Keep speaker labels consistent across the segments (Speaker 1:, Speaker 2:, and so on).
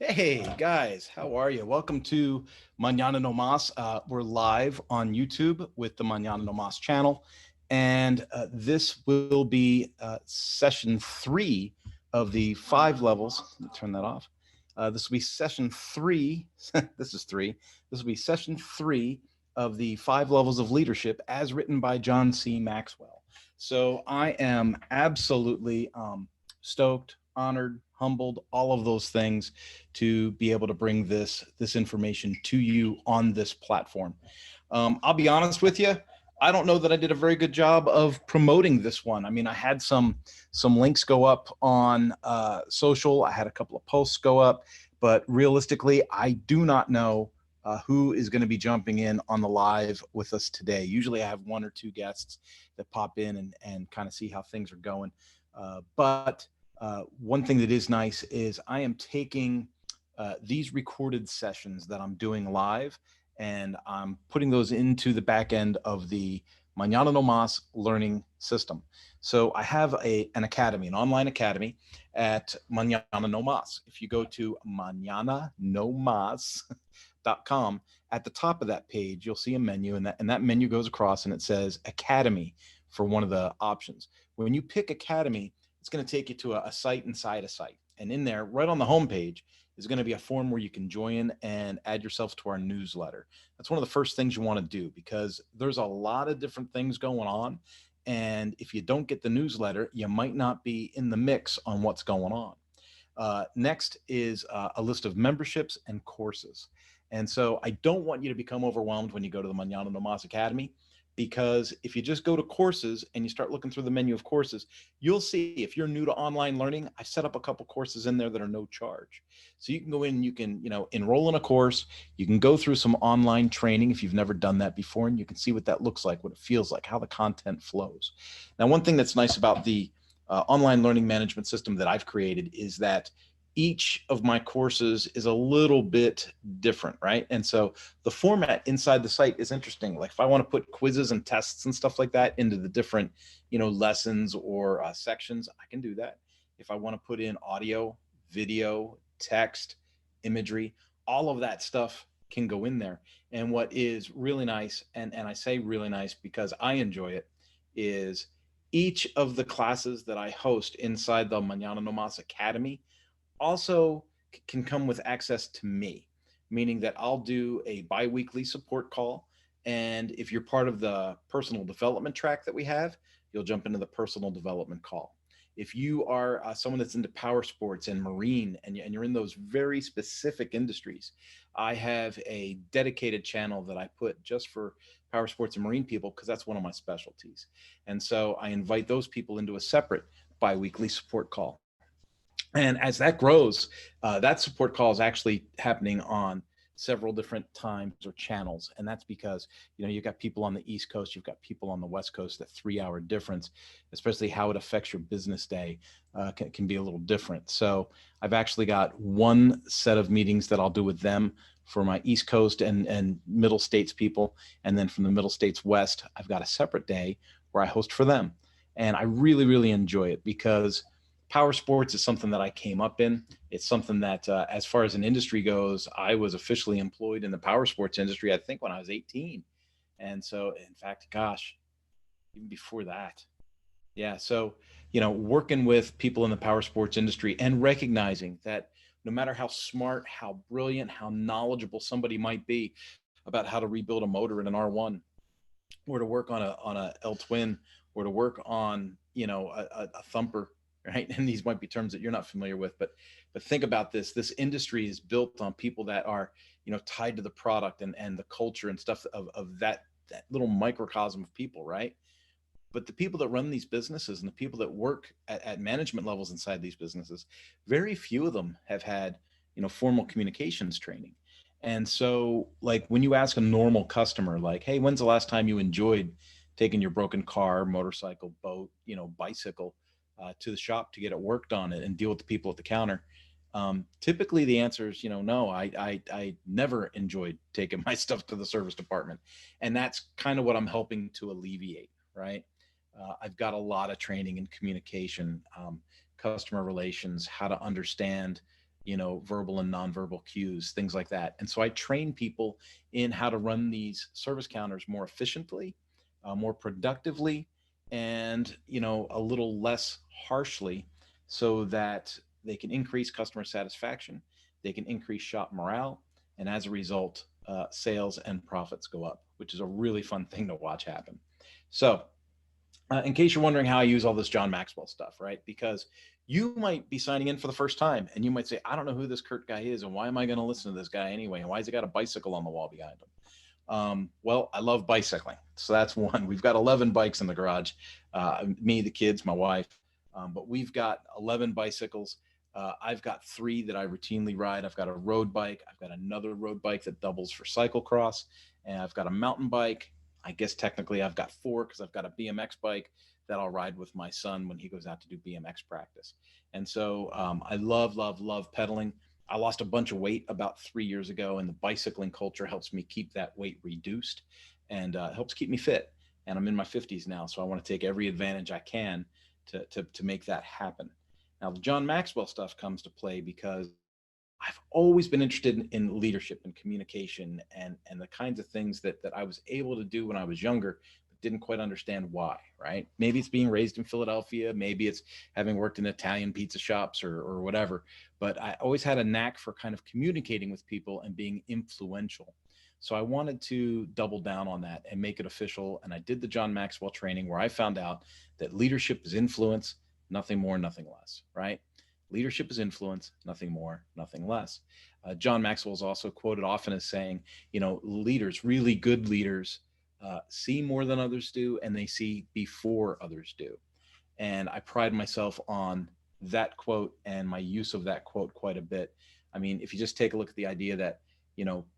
Speaker 1: Hey guys, how are you? Welcome to Mañana No Mas. We're live on YouTube with the Mañana No Mas channel, and this will be session 3 of the 5 levels. Let me turn that off. This will be session 3. This is 3. This will be session 3 of the 5 levels of leadership as written by John C. Maxwell. So I am absolutely stoked, honored, humbled, all of those things to be able to bring this information to you on this platform. I'll be honest with you. I don't know that I did a very good job of promoting this one. I mean, I had some links go up on social. I had a couple of posts go up, but realistically, I do not know who is going to be jumping in on the live with us today. Usually, I have one or two guests that pop in and kind of see how things are going. But one thing that is nice is I am taking these recorded sessions that I'm doing live, and I'm putting those into the back end of the Mañana No Mas learning system. So I have an academy, an online academy at Mañana No Mas. If you go to mañananomas.com, at the top of that page, you'll see a menu, and that menu goes across and it says Academy for one of the options. When you pick Academy, it's going to take you to a site inside a site. And in there, right on the homepage, is going to be a form where you can join and add yourself to our newsletter. That's one of the first things you want to do because there's a lot of different things going on. And if you don't get the newsletter, you might not be in the mix on what's going on. Next is a list of memberships and courses. And so I don't want you to become overwhelmed when you go to the Mañana No Mas Academy, because if you just go to courses and you start looking through the menu of courses, you'll see if you're new to online learning, I set up a couple courses in there that are no charge. So you can go in and you can, enroll in a course. You can go through some online training if you've never done that before, and you can see what that looks like, what it feels like, how the content flows. Now, one thing that's nice about the online learning management system that I've created is that each of my courses is a little bit different, right? And so the format inside the site is interesting. Like if I want to put quizzes and tests and stuff like that into the different, lessons or sections, I can do that. If I want to put in audio, video, text, imagery, all of that stuff can go in there. And what is really nice, and I say really nice because I enjoy it, is each of the classes that I host inside the Mañana No Mas Academy also can come with access to me, meaning that I'll do a biweekly support call. And if you're part of the personal development track that we have, you'll jump into the personal development call. If you are someone that's into power sports and marine, and you're in those very specific industries, I have a dedicated channel that I put just for power sports and marine people because that's one of my specialties. And so I invite those people into a separate biweekly support call. And as that grows, that support call is actually happening on several different times or channels, and that's because you've got people on the East Coast, you've got people on the West Coast. That 3 hour difference, especially how it affects your business day, can be a little different. So I've actually got one set of meetings that I'll do with them for my East Coast and Middle States people, and then from the Middle States West, I've got a separate day where I host for them, and I really really enjoy it because power sports is something that I came up in. It's something that, as far as an industry goes, I was officially employed in the power sports industry, I think, when I was 18. And so, in fact, gosh, even before that. Yeah. So, working with people in the power sports industry and recognizing that no matter how smart, how brilliant, how knowledgeable somebody might be about how to rebuild a motor in an R1, or to work on a L twin, or to work on a thumper, right? And these might be terms that you're not familiar with, but think about this. This industry is built on people that are tied to the product and the culture and stuff of that little microcosm of people, right? But the people that run these businesses and the people that work at management levels inside these businesses, very few of them have had formal communications training. And so, like, when you ask a normal customer, like, hey, when's the last time you enjoyed taking your broken car, motorcycle, boat, bicycle, to the shop to get it worked on it and deal with the people at the counter? Typically the answer is, no, I never enjoyed taking my stuff to the service department. And that's kind of what I'm helping to alleviate, right? I've got a lot of training in communication, customer relations, how to understand, verbal and nonverbal cues, things like that. And so I train people in how to run these service counters more efficiently, more productively, and, a little less harshly, so that they can increase customer satisfaction, they can increase shop morale, and as a result, sales and profits go up, which is a really fun thing to watch happen. So, in case you're wondering how I use all this John Maxwell stuff, right? Because you might be signing in for the first time and you might say, I don't know who this Kurt guy is, and why am I going to listen to this guy anyway? And why has he got a bicycle on the wall behind him? Well, I love bicycling. So that's one. We've got 11 bikes in the garage, me, the kids, my wife. But we've got 11 bicycles. I've got 3 that I routinely ride. I've got a road bike. I've got another road bike that doubles for cyclocross. And I've got a mountain bike. I guess technically I've got 4 because I've got a BMX bike that I'll ride with my son when he goes out to do BMX practice. And so I love, love, love pedaling. I lost a bunch of weight about 3 years ago, and the bicycling culture helps me keep that weight reduced and helps keep me fit. And I'm in my 50s now, so I want to take every advantage I can to make that happen. Now, the John Maxwell stuff comes to play because I've always been interested in leadership and communication and the kinds of things that I was able to do when I was younger, but didn't quite understand why, right? Maybe it's being raised in Philadelphia. Maybe it's having worked in Italian pizza shops or whatever. But I always had a knack for kind of communicating with people and being influential. So I wanted to double down on that and make it official. And I did the John Maxwell training where I found out that leadership is influence, nothing more, nothing less, right? Leadership is influence, nothing more, nothing less. John Maxwell is also quoted often as saying, leaders, really good leaders, see more than others do, and they see before others do. And I pride myself on that quote and my use of that quote quite a bit. I mean, if you just take a look at the idea that,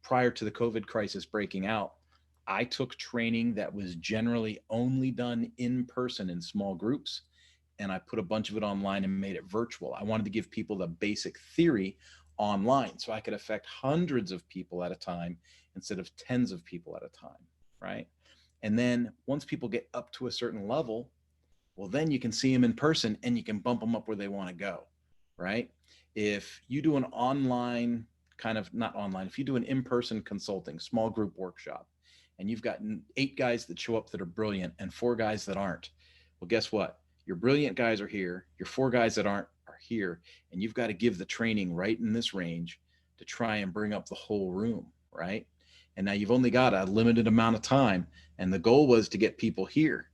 Speaker 1: prior to the COVID crisis breaking out, I took training that was generally only done in person in small groups, and I put a bunch of it online and made it virtual. I wanted to give people the basic theory online so I could affect hundreds of people at a time instead of tens of people at a time, right? And then once people get up to a certain level, well, then you can see them in person and you can bump them up where they want to go, right? If you do an online kind of, not online, if you do an in-person consulting, small group workshop, and you've got 8 guys that show up that are brilliant and 4 guys that aren't, well, guess what? Your brilliant guys are here, your 4 guys that aren't are here, and you've got to give the training right in this range to try and bring up the whole room, right? And now you've only got a limited amount of time, and the goal was to get people here,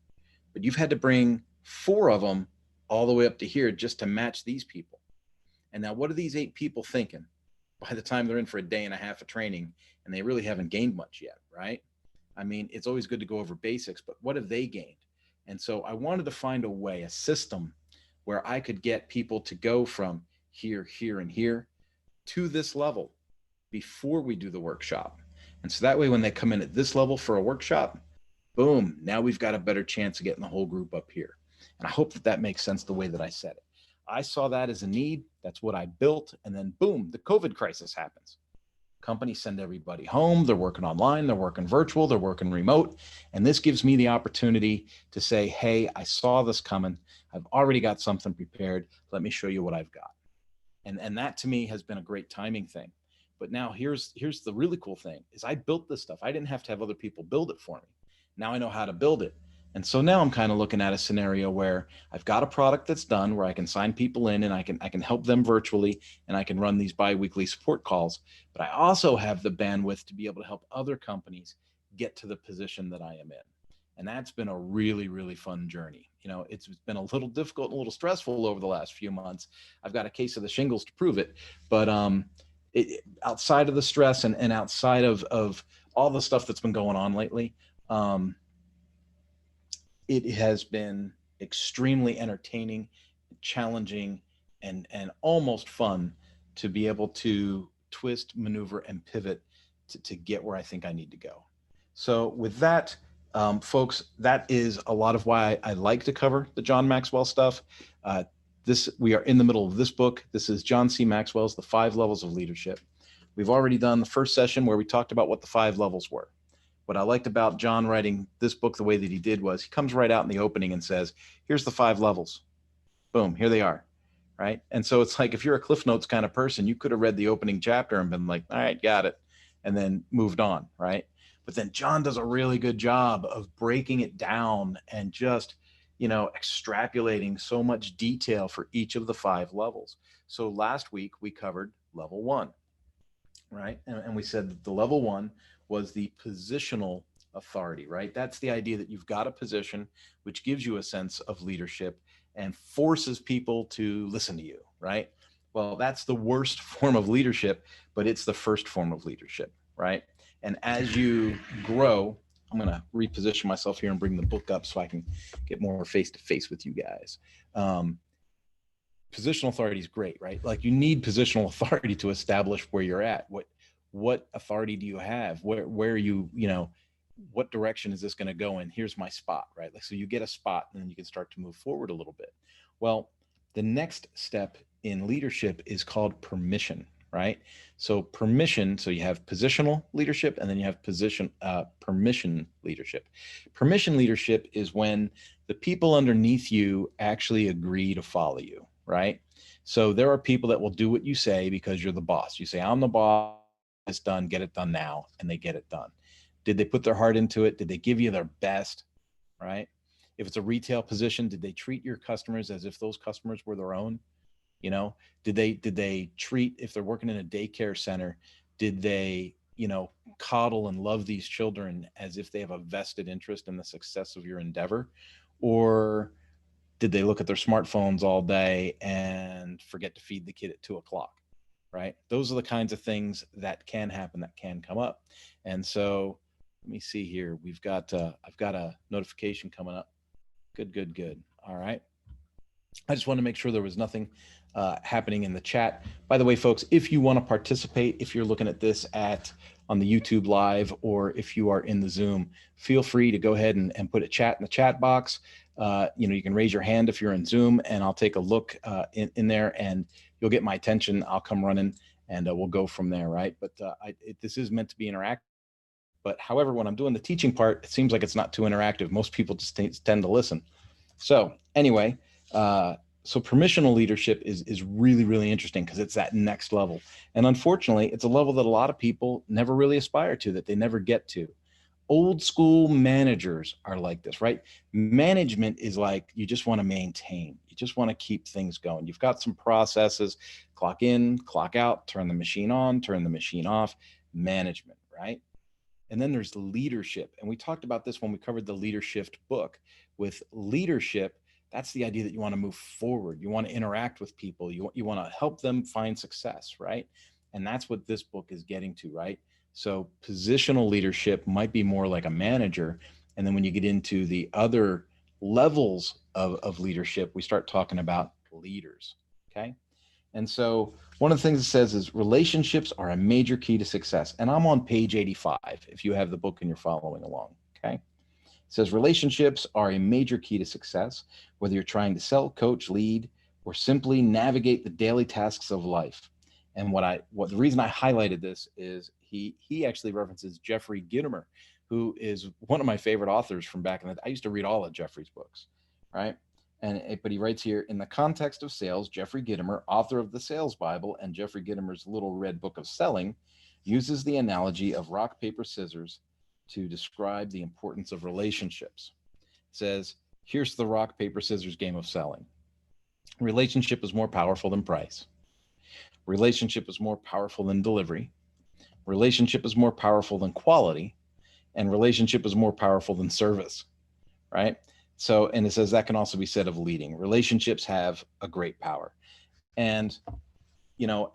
Speaker 1: but you've had to bring 4 of them all the way up to here just to match these people. And now what are these 8 people thinking by the time they're in for a day and a half of training and they really haven't gained much yet, right? I mean, it's always good to go over basics, but what have they gained? And so I wanted to find a way, a system where I could get people to go from here, here, and here to this level before we do the workshop. And so that way, when they come in at this level for a workshop, boom, now we've got a better chance of getting the whole group up here. And I hope that makes sense the way that I said it. I saw that as a need. That's what I built. And then boom, the COVID crisis happens. Companies send everybody home. They're working online, they're working virtual, they're working remote. And this gives me the opportunity to say, hey, I saw this coming. I've already got something prepared. Let me show you what I've got. And that to me has been a great timing thing. But now here's the really cool thing is I built this stuff. I didn't have to have other people build it for me. Now I know how to build it. And so now I'm kind of looking at a scenario where I've got a product that's done where I can sign people in and I can help them virtually and I can run these biweekly support calls. But I also have the bandwidth to be able to help other companies get to the position that I am in. And that's been a really, really fun journey. It's been a little difficult and a little stressful over the last few months. I've got a case of the shingles to prove it. But outside of the stress and outside of all the stuff that's been going on lately, it has been extremely entertaining, challenging, and almost fun to be able to twist, maneuver, and pivot to get where I think I need to go. So with that, folks, that is a lot of why I like to cover the John Maxwell stuff. We are in the middle of this book. This is John C. Maxwell's The 5 Levels of Leadership. We've already done the first session where we talked about what the 5 levels were. What I liked about John writing this book the way that he did was he comes right out in the opening and says, here's the 5 levels. Boom, here they are, right? And so it's like, if you're a Cliff Notes kind of person, you could have read the opening chapter and been like, all right, got it, and then moved on, right? But then John does a really good job of breaking it down and just, extrapolating so much detail for each of the 5 levels. So last week we covered level 1, right? And we said that the level 1 was the positional authority, right? That's the idea that you've got a position which gives you a sense of leadership and forces people to listen to you, right? Well, that's the worst form of leadership, but it's the first form of leadership, right? And as you grow, I'm going to reposition myself here and bring the book up so I can get more face to face with you guys. Positional authority is great, right? Like, you need positional authority to establish where you're at. What authority do you have? Where are you, what direction is this going to go in? Here's my spot, right? Like, so you get a spot and then you can start to move forward a little bit. Well, the next step in leadership is called permission, right? So permission, so you have positional leadership and then you have permission leadership. Permission leadership is when the people underneath you actually agree to follow you, right? So there are people that will do what you say because you're the boss. You say, I'm the boss, it's done, get it done now, and they get it done. Did they put their heart into it? Did they give you their best, right? If it's a retail position, did they treat your customers as if those customers were their own? Did they treat, if they're working in a daycare center, did they, coddle and love these children as if they have a vested interest in the success of your endeavor? Or did they look at their smartphones all day and forget to feed the kid at 2:00? Right? Those are the kinds of things that can happen, that can come up. And so let me see here. I've got a notification coming up. Good. All right. I just want to make sure there was nothing happening in the chat. By the way, folks, if you want to participate, if you're looking at this on the YouTube live, or if you are in the Zoom, feel free to go ahead and put a chat in the chat box. You can raise your hand if you're in Zoom, and I'll take a look in there, and you'll get my attention. I'll come running, and we'll go from there, right? But this is meant to be interactive. But however, when I'm doing the teaching part, it seems like it's not too interactive. Most people just tend to listen. So anyway, so permissional leadership is really, really interesting because it's that next level. And unfortunately, it's a level that a lot of people never really aspire to, that they never get to. Old school managers are like this, right? Management is like, you just want to maintain. You just want to keep things going. You've got some processes, clock in, clock out, turn the machine on, turn the machine off, management, right? And then there's leadership. And we talked about this when we covered the Leadership book. With leadership, that's the idea that you want to move forward. You want to interact with people. You want to help them find success, right? And that's what this book is getting to, right? So positional leadership might be more like a manager. And then when you get into the other levels of leadership, we start talking about leaders, okay? And so one of the things it says is relationships are a major key to success. And I'm on page 85, if you have the book and you're following along, okay? It says relationships are a major key to success, whether you're trying to sell, coach, lead, or simply navigate the daily tasks of life. And the reason I highlighted this is he actually references Jeffrey Gitomer, who is one of my favorite authors from back in the day. I used to read all of Jeffrey's books, right? But he writes here, in the context of sales, Jeffrey Gitomer, author of the Sales Bible and Jeffrey Gitomer's Little Red Book of Selling, uses the analogy of rock, paper, scissors to describe the importance of relationships. It says, here's the rock, paper, scissors game of selling. Relationship is more powerful than price. Relationship is more powerful than delivery. Relationship is more powerful than quality. And relationship is more powerful than service, right? So, and it says that can also be said of leading. Relationships have a great power. And,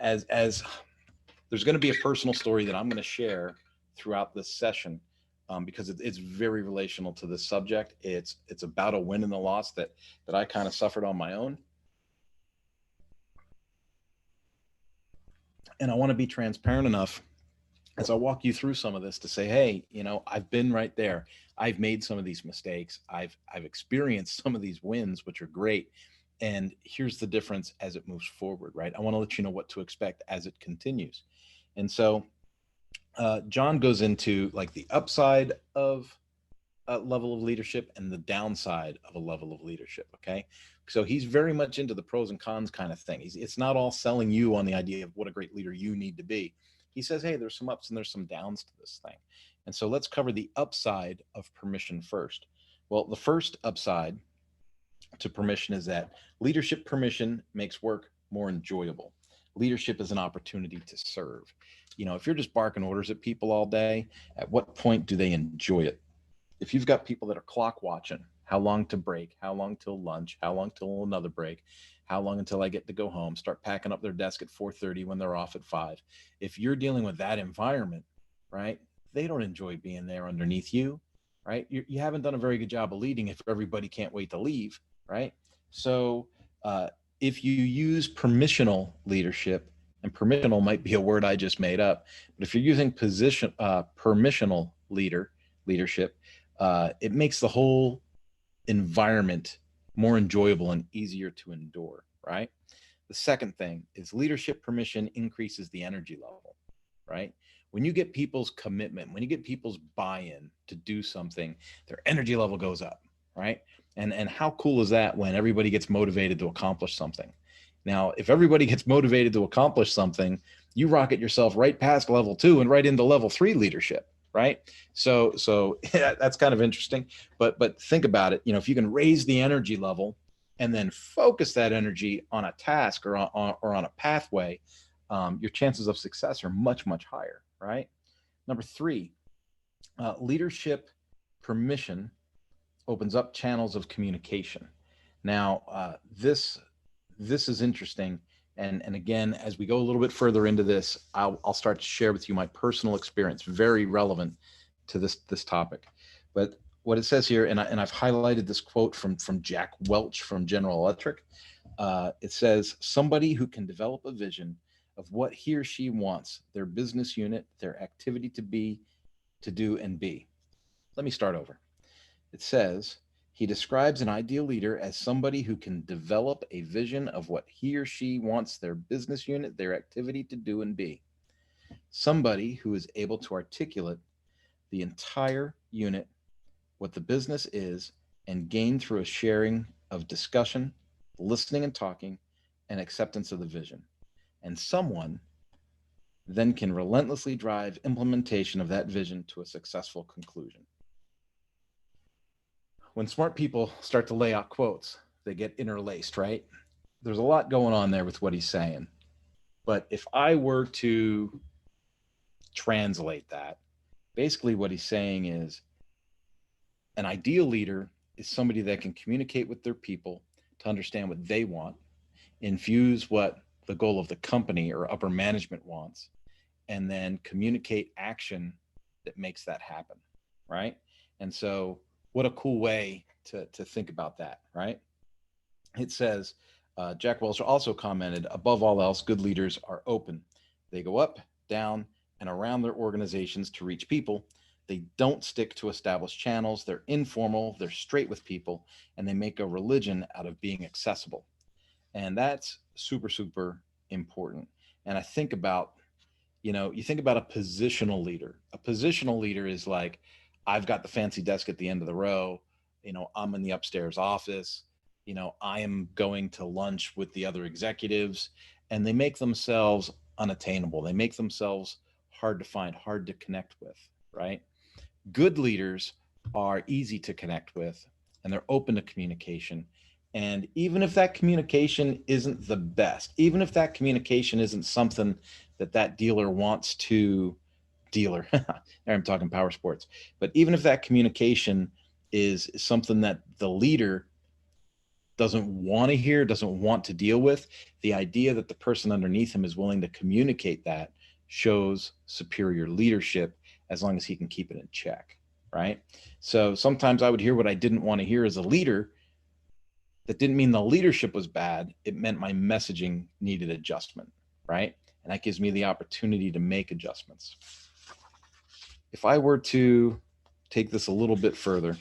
Speaker 1: as there's going to be a personal story that I'm going to share throughout this session, because it's very relational to this subject. It's about a win and a loss that I kind of suffered on my own. And I want to be transparent enough as I walk you through some of this to say, hey, I've been right there. I've made some of these mistakes. I've experienced some of these wins, which are great. And here's the difference as it moves forward, right? I want to let you know what to expect as it continues. And so John goes into like the upside of level of leadership and the downside of a level of leadership. Okay. So he's very much into the pros and cons kind of thing. It's not all selling you on the idea of what a great leader you need to be. He says, hey, there's some ups and there's some downs to this thing. And so let's cover the upside of permission first. Well, the first upside to permission is that leadership permission makes work more enjoyable. Leadership is an opportunity to serve. You know, if you're just barking orders at people all day, at what point do they enjoy it? If you've got people that are clock watching, how long to break, how long till lunch, how long till another break, how long until I get to go home, start packing up their desk at 4:30 when they're off at 5. If you're dealing with that environment, right? They don't enjoy being there underneath you, right? You haven't done a very good job of leading if everybody can't wait to leave, right? So if you use permissional leadership, and permissional might be a word I just made up, but if you're using permissional leadership, it makes the whole environment more enjoyable and easier to endure, right? The second thing is leadership permission increases the energy level, right? When you get people's commitment, when you get people's buy-in to do something, their energy level goes up, right? And how cool is that when everybody gets motivated to accomplish something? Now, if everybody gets motivated to accomplish something, you rocket yourself right past level 2 and right into level 3 leadership, right? So yeah, that's kind of interesting. But think about it. You know, if you can raise the energy level and then focus that energy on a task or on a pathway, your chances of success are much, much higher, right? Number 3, leadership permission opens up channels of communication. Now, this is interesting, and again, as we go a little bit further into this, I'll start to share with you my personal experience, very relevant to this topic. But what it says here, and I've highlighted this quote from Jack Welch from General Electric. It says, somebody who can develop a vision of what he or she wants their business unit, their activity to be, to do, and be. Let me start over. It says, he describes an ideal leader as somebody who can develop a vision of what he or she wants their business unit, their activity to do and be. Somebody who is able to articulate the entire unit, what the business is, and gain through a sharing of discussion, listening and talking, and acceptance of the vision. And someone then can relentlessly drive implementation of that vision to a successful conclusion. When smart people start to lay out quotes, they get interlaced, right? There's a lot going on there with what he's saying. But if I were to translate that, basically what he's saying is an ideal leader is somebody that can communicate with their people to understand what they want, infuse what the goal of the company or upper management wants, and then communicate action that makes that happen, right? And so what a cool way to think about that, right? It says, Jack Welch also commented, above all else, good leaders are open. They go up, down, and around their organizations to reach people. They don't stick to established channels. They're informal, they're straight with people, and they make a religion out of being accessible. And that's super, super important. And I think about, you know, you think about a positional leader. A positional leader is like, I've got the fancy desk at the end of the row. You know, I'm in the upstairs office. You know, I am going to lunch with the other executives, and they make themselves unattainable. They make themselves hard to find, hard to connect with, right? Good leaders are easy to connect with, and they're open to communication. And even if that communication isn't the best, even if that communication isn't something that dealer wants to dealer, I'm talking power sports, but even if that communication is something that the leader doesn't want to hear, doesn't want to deal with, the idea that the person underneath him is willing to communicate that shows superior leadership, as long as he can keep it in check, right? So sometimes I would hear what I didn't want to hear as a leader. That didn't mean the leadership was bad. It meant my messaging needed adjustment, right? And that gives me the opportunity to make adjustments. If I were to take this a little bit further,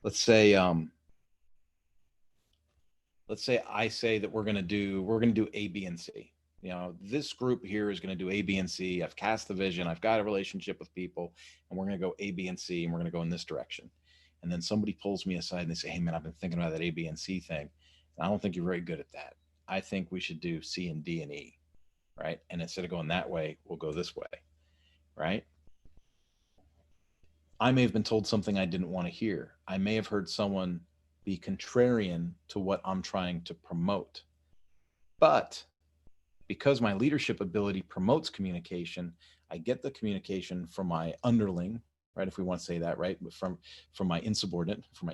Speaker 1: let's say I say that we're going to do A, B, and C. You know, this group here is going to do A, B, and C. I've cast the vision. I've got a relationship with people, and we're going to go A, B, and C, and we're going to go in this direction. And then somebody pulls me aside and they say, hey, man, I've been thinking about that A, B, and C thing. And I don't think you're very good at that. I think we should do C and D and E, right? And instead of going that way, we'll go this way, right? I may have been told something I didn't want to hear. I may have heard someone be contrarian to what I'm trying to promote. But because my leadership ability promotes communication, I get the communication from my underling, right? If we want to say that, right? From my insubordinate, from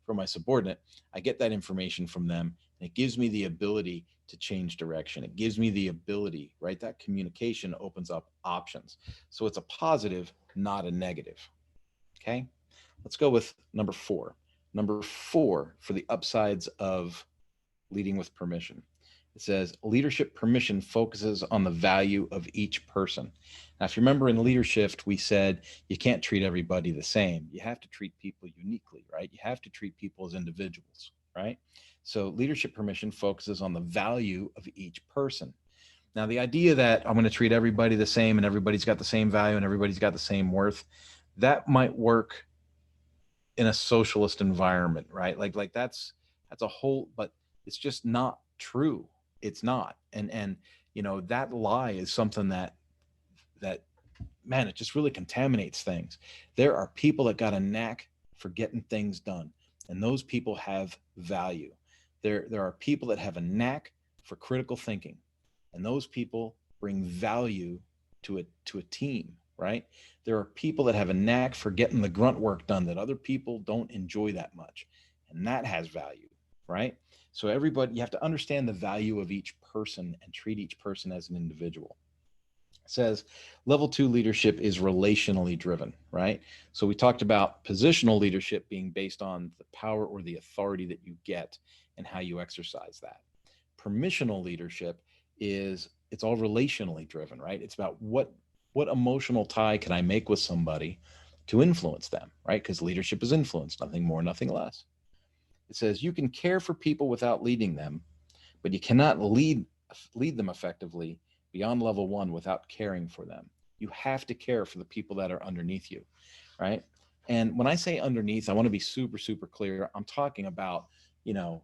Speaker 1: my subordinate, I get that information from them, and it gives me the ability to change direction. It gives me the ability, right? That communication opens up options. So it's a positive, not a negative. Okay. Let's go with number 4. Number 4 for the upsides of leading with permission. It says leadership permission focuses on the value of each person. Now, if you remember in leadership, we said you can't treat everybody the same. You have to treat people uniquely, right? You have to treat people as individuals, right? So leadership permission focuses on the value of each person. Now, the idea that I'm going to treat everybody the same and everybody's got the same value and everybody's got the same worth, that might work in a socialist environment, right? Like that's a whole, but it's just not true. It's not. And you know, that lie is something that man, it just really contaminates things. There are people that got a knack for getting things done, and those people have value. There are people that have a knack for critical thinking, and those people bring value to a team, right? There are people that have a knack for getting the grunt work done that other people don't enjoy that much, and that has value, right? So everybody, you have to understand the value of each person and treat each person as an individual. It says level 2 leadership is relationally driven, right? So we talked about positional leadership being based on the power or the authority that you get and how you exercise that. Permissional leadership it's all relationally driven, right? It's about what emotional tie can I make with somebody to influence them, right? Because leadership is influence, nothing more, nothing less. It says you can care for people without leading them, but you cannot lead them effectively beyond level 1 without caring for them. You have to care for the people that are underneath you, right? And when I say underneath, I want to be super, super clear. I'm talking about, you know,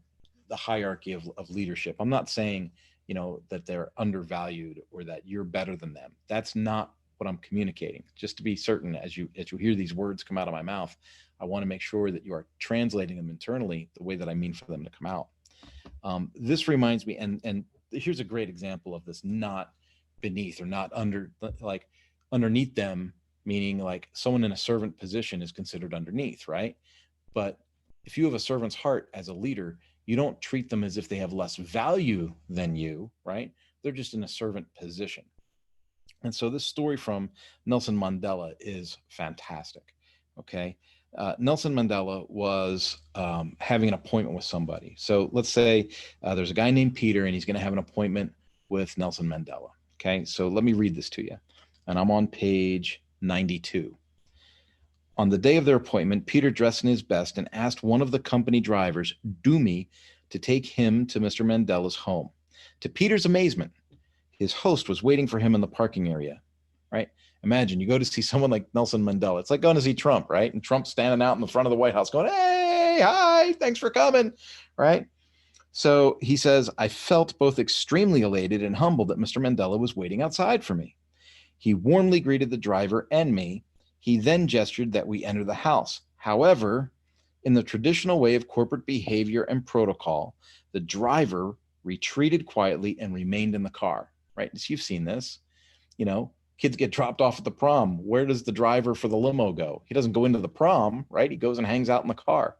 Speaker 1: the hierarchy of leadership. I'm not saying, you know, that they're undervalued or that you're better than them. That's not what I'm communicating. Just to be certain, as you hear these words come out of my mouth, I want to make sure that you are translating them internally the way that I mean for them to come out. This reminds me, and here's a great example of this: not beneath or not under, like underneath them, meaning like someone in a servant position is considered underneath, right? But if you have a servant's heart as a leader, you don't treat them as if they have less value than you, right? They're just in a servant position. And so this story from Nelson Mandela is fantastic. Okay. Nelson Mandela was having an appointment with somebody. So let's say there's a guy named Peter, and he's going to have an appointment with Nelson Mandela. Okay. So let me read this to you. And I'm on page 92. On the day of their appointment, Peter dressed in his best and asked one of the company drivers, Dumi, to take him to Mr. Mandela's home. To Peter's amazement, his host was waiting for him in the parking area, right? Imagine you go to see someone like Nelson Mandela. It's like going to see Trump, right? And Trump's standing out in the front of the White House going, hey, hi, thanks for coming, right? So he says, I felt both extremely elated and humbled that Mr. Mandela was waiting outside for me. He warmly greeted the driver and me. He then gestured that we enter the house. However, in the traditional way of corporate behavior and protocol, the driver retreated quietly and remained in the car, right? So you've seen this, you know, kids get dropped off at the prom. Where does the driver for the limo go? He doesn't go into the prom, right? He goes and hangs out in the car.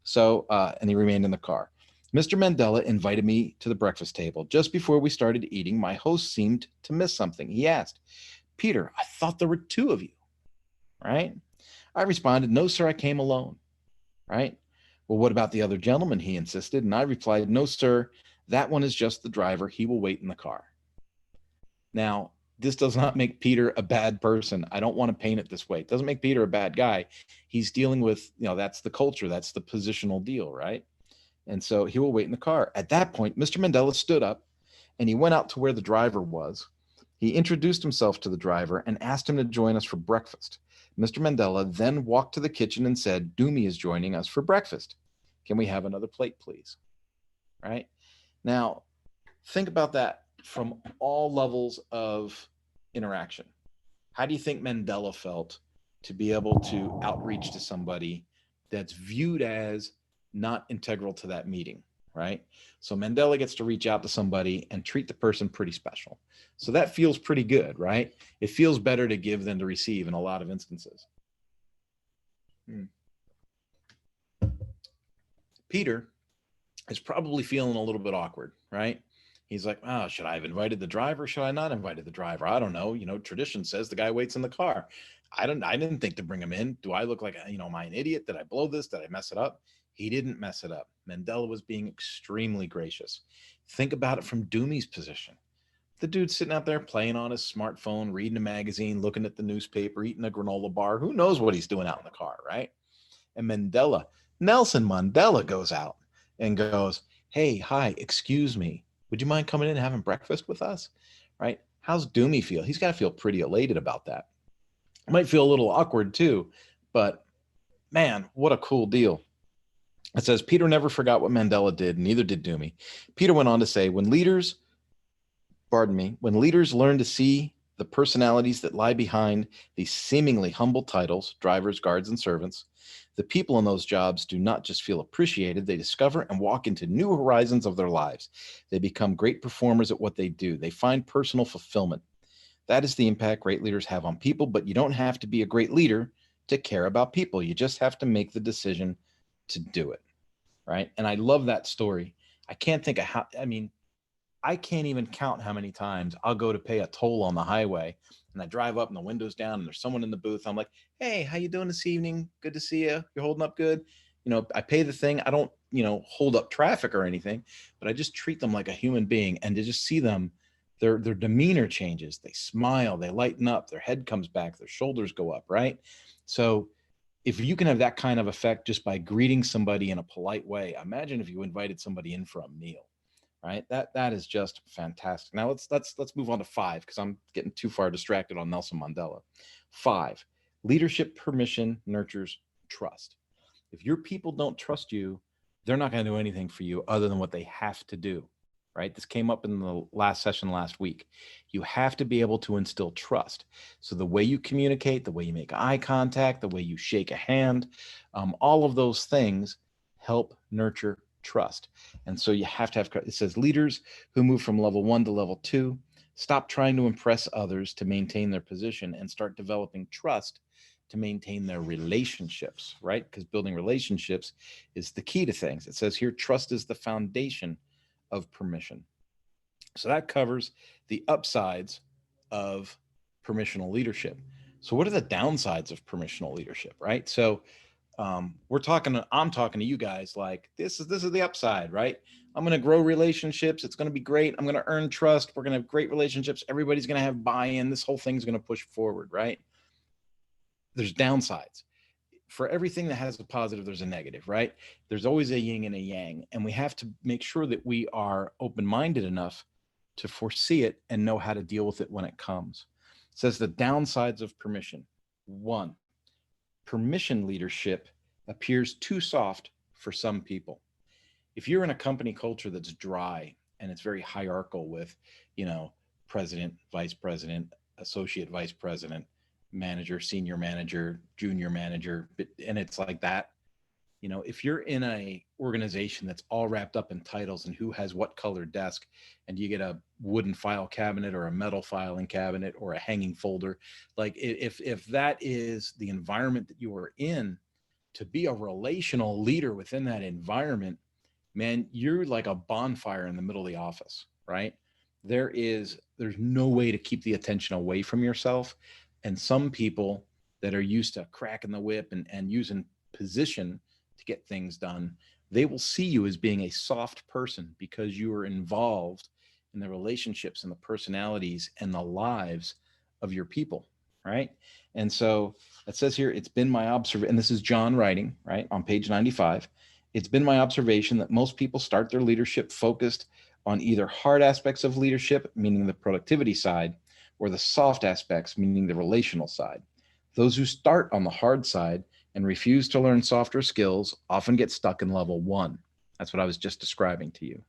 Speaker 1: So, and he remained in the car. Mr. Mandela invited me to the breakfast table. Just before we started eating, my host seemed to miss something. He asked, Peter, I thought there were 2 of you, right? I responded, no, sir, I came alone, right? Well, what about the other gentleman? He insisted. And I replied, no, sir, that one is just the driver. He will wait in the car. Now, this does not make Peter a bad person. I don't want to paint it this way. It doesn't make Peter a bad guy. He's dealing with, you know, that's the culture. That's the positional deal, right? And so he will wait in the car. At that point, Mr. Mandela stood up and he went out to where the driver was. He introduced himself to the driver and asked him to join us for breakfast. Mr. Mandela then walked to the kitchen and said, Doomy is joining us for breakfast. Can we have another plate, please? Right? Now, think about that from all levels of interaction. How do you think Mandela felt to be able to outreach to somebody that's viewed as not integral to that meeting, right? So Mandela gets to reach out to somebody and treat the person pretty special. So that feels pretty good, right? It feels better to give than to receive in a lot of instances. Peter is probably feeling a little bit awkward, right? He's like, oh, should I have invited the driver? Should I not invited the driver? I don't know. You know, tradition says the guy waits in the car. I didn't think to bring him in. Do I look like, am I an idiot? Did I blow this? Did I mess it up? He didn't mess it up. Mandela was being extremely gracious. Think about it from Doomy's position. The dude's sitting out there playing on his smartphone, reading a magazine, looking at the newspaper, eating a granola bar. Who knows what he's doing out in the car, right? And Nelson Mandela goes out and goes, hey, hi, excuse me. Would you mind coming in and having breakfast with us? Right? How's Doomy feel? He's got to feel pretty elated about that. It might feel a little awkward too, but man, what a cool deal. It says, Peter never forgot what Mandela did, neither did Doomy. Peter went on to say, when leaders learn to see the personalities that lie behind these seemingly humble titles, drivers, guards, and servants, the people in those jobs do not just feel appreciated, they discover and walk into new horizons of their lives. They become great performers at what they do. They find personal fulfillment. That is the impact great leaders have on people, but you don't have to be a great leader to care about people. You just have to make the decision to do it, right? And I love that story. I can't think of how, I can't even count how many times I'll go to pay a toll on the highway and I drive up and the window's down and there's someone in the booth. I'm like, hey, how you doing this evening? Good to see you. You're holding up good. I pay the thing. I don't, hold up traffic or anything, but I just treat them like a human being, and to just see them, their demeanor changes. They smile, they lighten up, their head comes back, their shoulders go up, right? So if you can have that kind of effect just by greeting somebody in a polite way, imagine if you invited somebody in for a meal. Right. That is just fantastic. Now let's move on to 5, because I'm getting too far distracted on Nelson Mandela. 5, leadership permission nurtures trust. If your people don't trust you, they're not going to do anything for you other than what they have to do. Right. This came up in the last session last week. You have to be able to instill trust. So the way you communicate, the way you make eye contact, the way you shake a hand, all of those things help nurture trust. And so you have to have, it says leaders who move from level 1 to level 2 stop trying to impress others to maintain their position and start developing trust to maintain their relationships, right? Because building relationships is the key to things. It says here, trust is the foundation of permission. So that covers the upsides of permissional leadership. So what are the downsides of permissional leadership, right? So I'm talking to you guys like this is the upside, right? I'm going to grow relationships. It's going to be great. I'm going to earn trust. We're going to have great relationships. Everybody's going to have buy-in. This whole thing's going to push forward, right? There's downsides. For everything that has a positive, there's a negative, right? There's always a yin and a yang, and we have to make sure that we are open-minded enough to foresee it and know how to deal with it when it comes. It says the downsides of permission. 1, permission leadership appears too soft for some people. If you're in a company culture that's dry and it's very hierarchical with, president, vice president, associate vice president, manager, senior manager, junior manager, and it's like that, if you're in a organization that's all wrapped up in titles and who has what color desk, and you get a wooden file cabinet or a metal filing cabinet or a hanging folder, like if that is the environment that you are in, to be a relational leader within that environment, man, you're like a bonfire in the middle of the office, right? There's no way to keep the attention away from yourself. And some people that are used to cracking the whip and using position to get things done, they will see you as being a soft person because you are involved in the relationships and the personalities and the lives of your people, right? And so it says here, it's been my observation, and this is John writing, right, on page 95. It's been my observation that most people start their leadership focused on either hard aspects of leadership, meaning the productivity side, or the soft aspects, meaning the relational side. Those who start on the hard side and refuse to learn softer skills often get stuck in level 1. That's what I was just describing to you.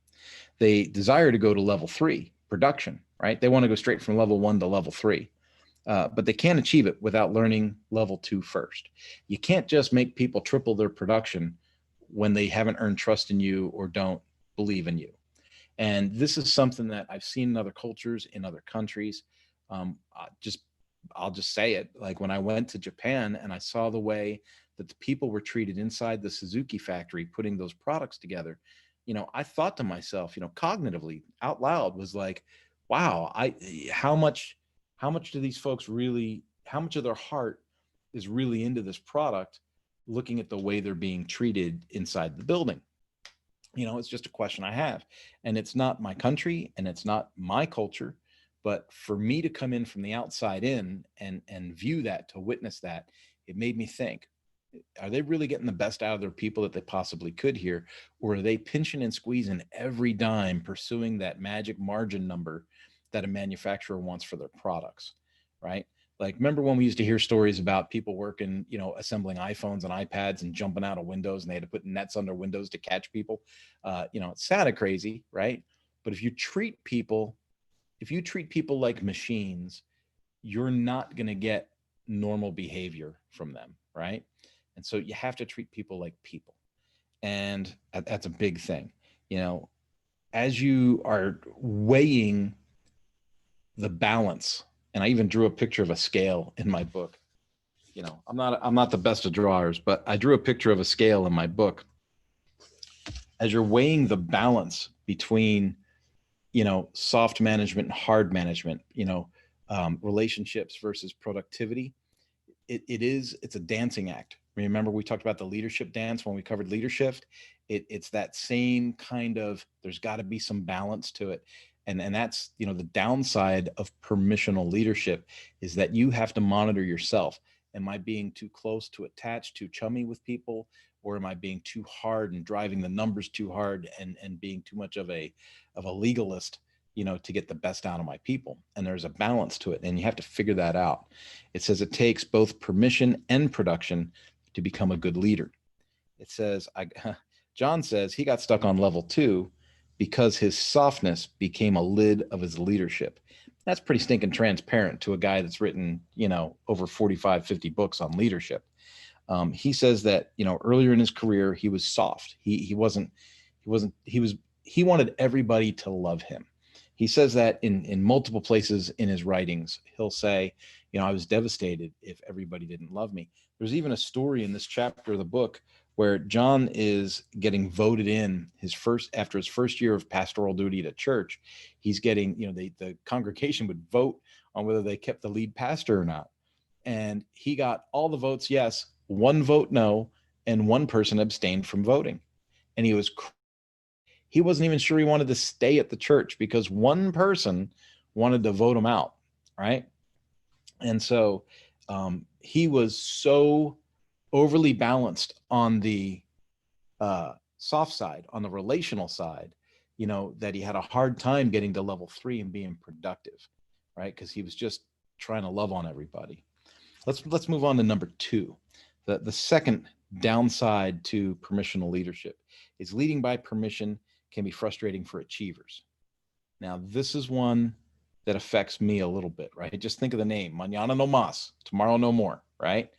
Speaker 1: They desire to go to level 3, production, right? They want to go straight from level 1 to level 3. But they can't achieve it without learning level 2 first. You can't just make people triple their production when they haven't earned trust in you or don't believe in you. And this is something that I've seen in other cultures, in other countries. I'll just say it. Like when I went to Japan and I saw the way that the people were treated inside the Suzuki factory, putting those products together, I thought to myself, cognitively out loud was like, wow, how much do these folks really, how much of their heart is really into this product, looking at the way they're being treated inside the building. It's just a question I have, and it's not my country and it's not my culture, but for me to come in from the outside in and view that, to witness that, it made me think, are they really getting the best out of their people that they possibly could here? Or are they pinching and squeezing every dime, pursuing that magic margin number that a manufacturer wants for their products, right? Like, remember when we used to hear stories about people working, assembling iPhones and iPads and jumping out of windows, and they had to put nets on their windows to catch people? It sounded crazy, right? But if you treat people like machines, you're not going to get normal behavior from them, right? And so you have to treat people like people. And that's a big thing. As you are weighing the balance, and I even drew a picture of a scale in my book. I'm not the best of drawers, but I drew a picture of a scale in my book. As you're weighing the balance between, soft management and hard management, relationships versus productivity, it's a dancing act. Remember, we talked about the leadership dance when we covered leadership. It's that same kind of, there's got to be some balance to it. And that's, the downside of permissional leadership is that you have to monitor yourself. Am I being too close, too attached, too chummy with people? Or am I being too hard and driving the numbers too hard and being too much of a legalist, to get the best out of my people? And there's a balance to it, and you have to figure that out. It says it takes both permission and production to become a good leader. It says, John says he got stuck on level 2 because his softness became a lid of his leadership. That's pretty stinking transparent to a guy that's written, over 45, 50 books on leadership. He says that, earlier in his career, he was soft. He wanted everybody to love him. He says that in multiple places in his writings. He'll say, I was devastated if everybody didn't love me. There's even a story in this chapter of the book where John is getting voted in after his first year of pastoral duty at church. He's getting, the congregation would vote on whether they kept the lead pastor or not. And he got all the votes yes, 1 vote no, and 1 person abstained from voting. And he wasn't even sure he wanted to stay at the church because 1 person wanted to vote him out, right? And so he was so overly balanced on the soft side, on the relational side, that he had a hard time getting to level 3 and being productive, right? Because he was just trying to love on everybody. Let's move on to number 2. The second downside to permissional leadership is leading by permission can be frustrating for achievers. Now, this is one that affects me a little bit, right? Just think of the name, mañana no más, tomorrow no more, right?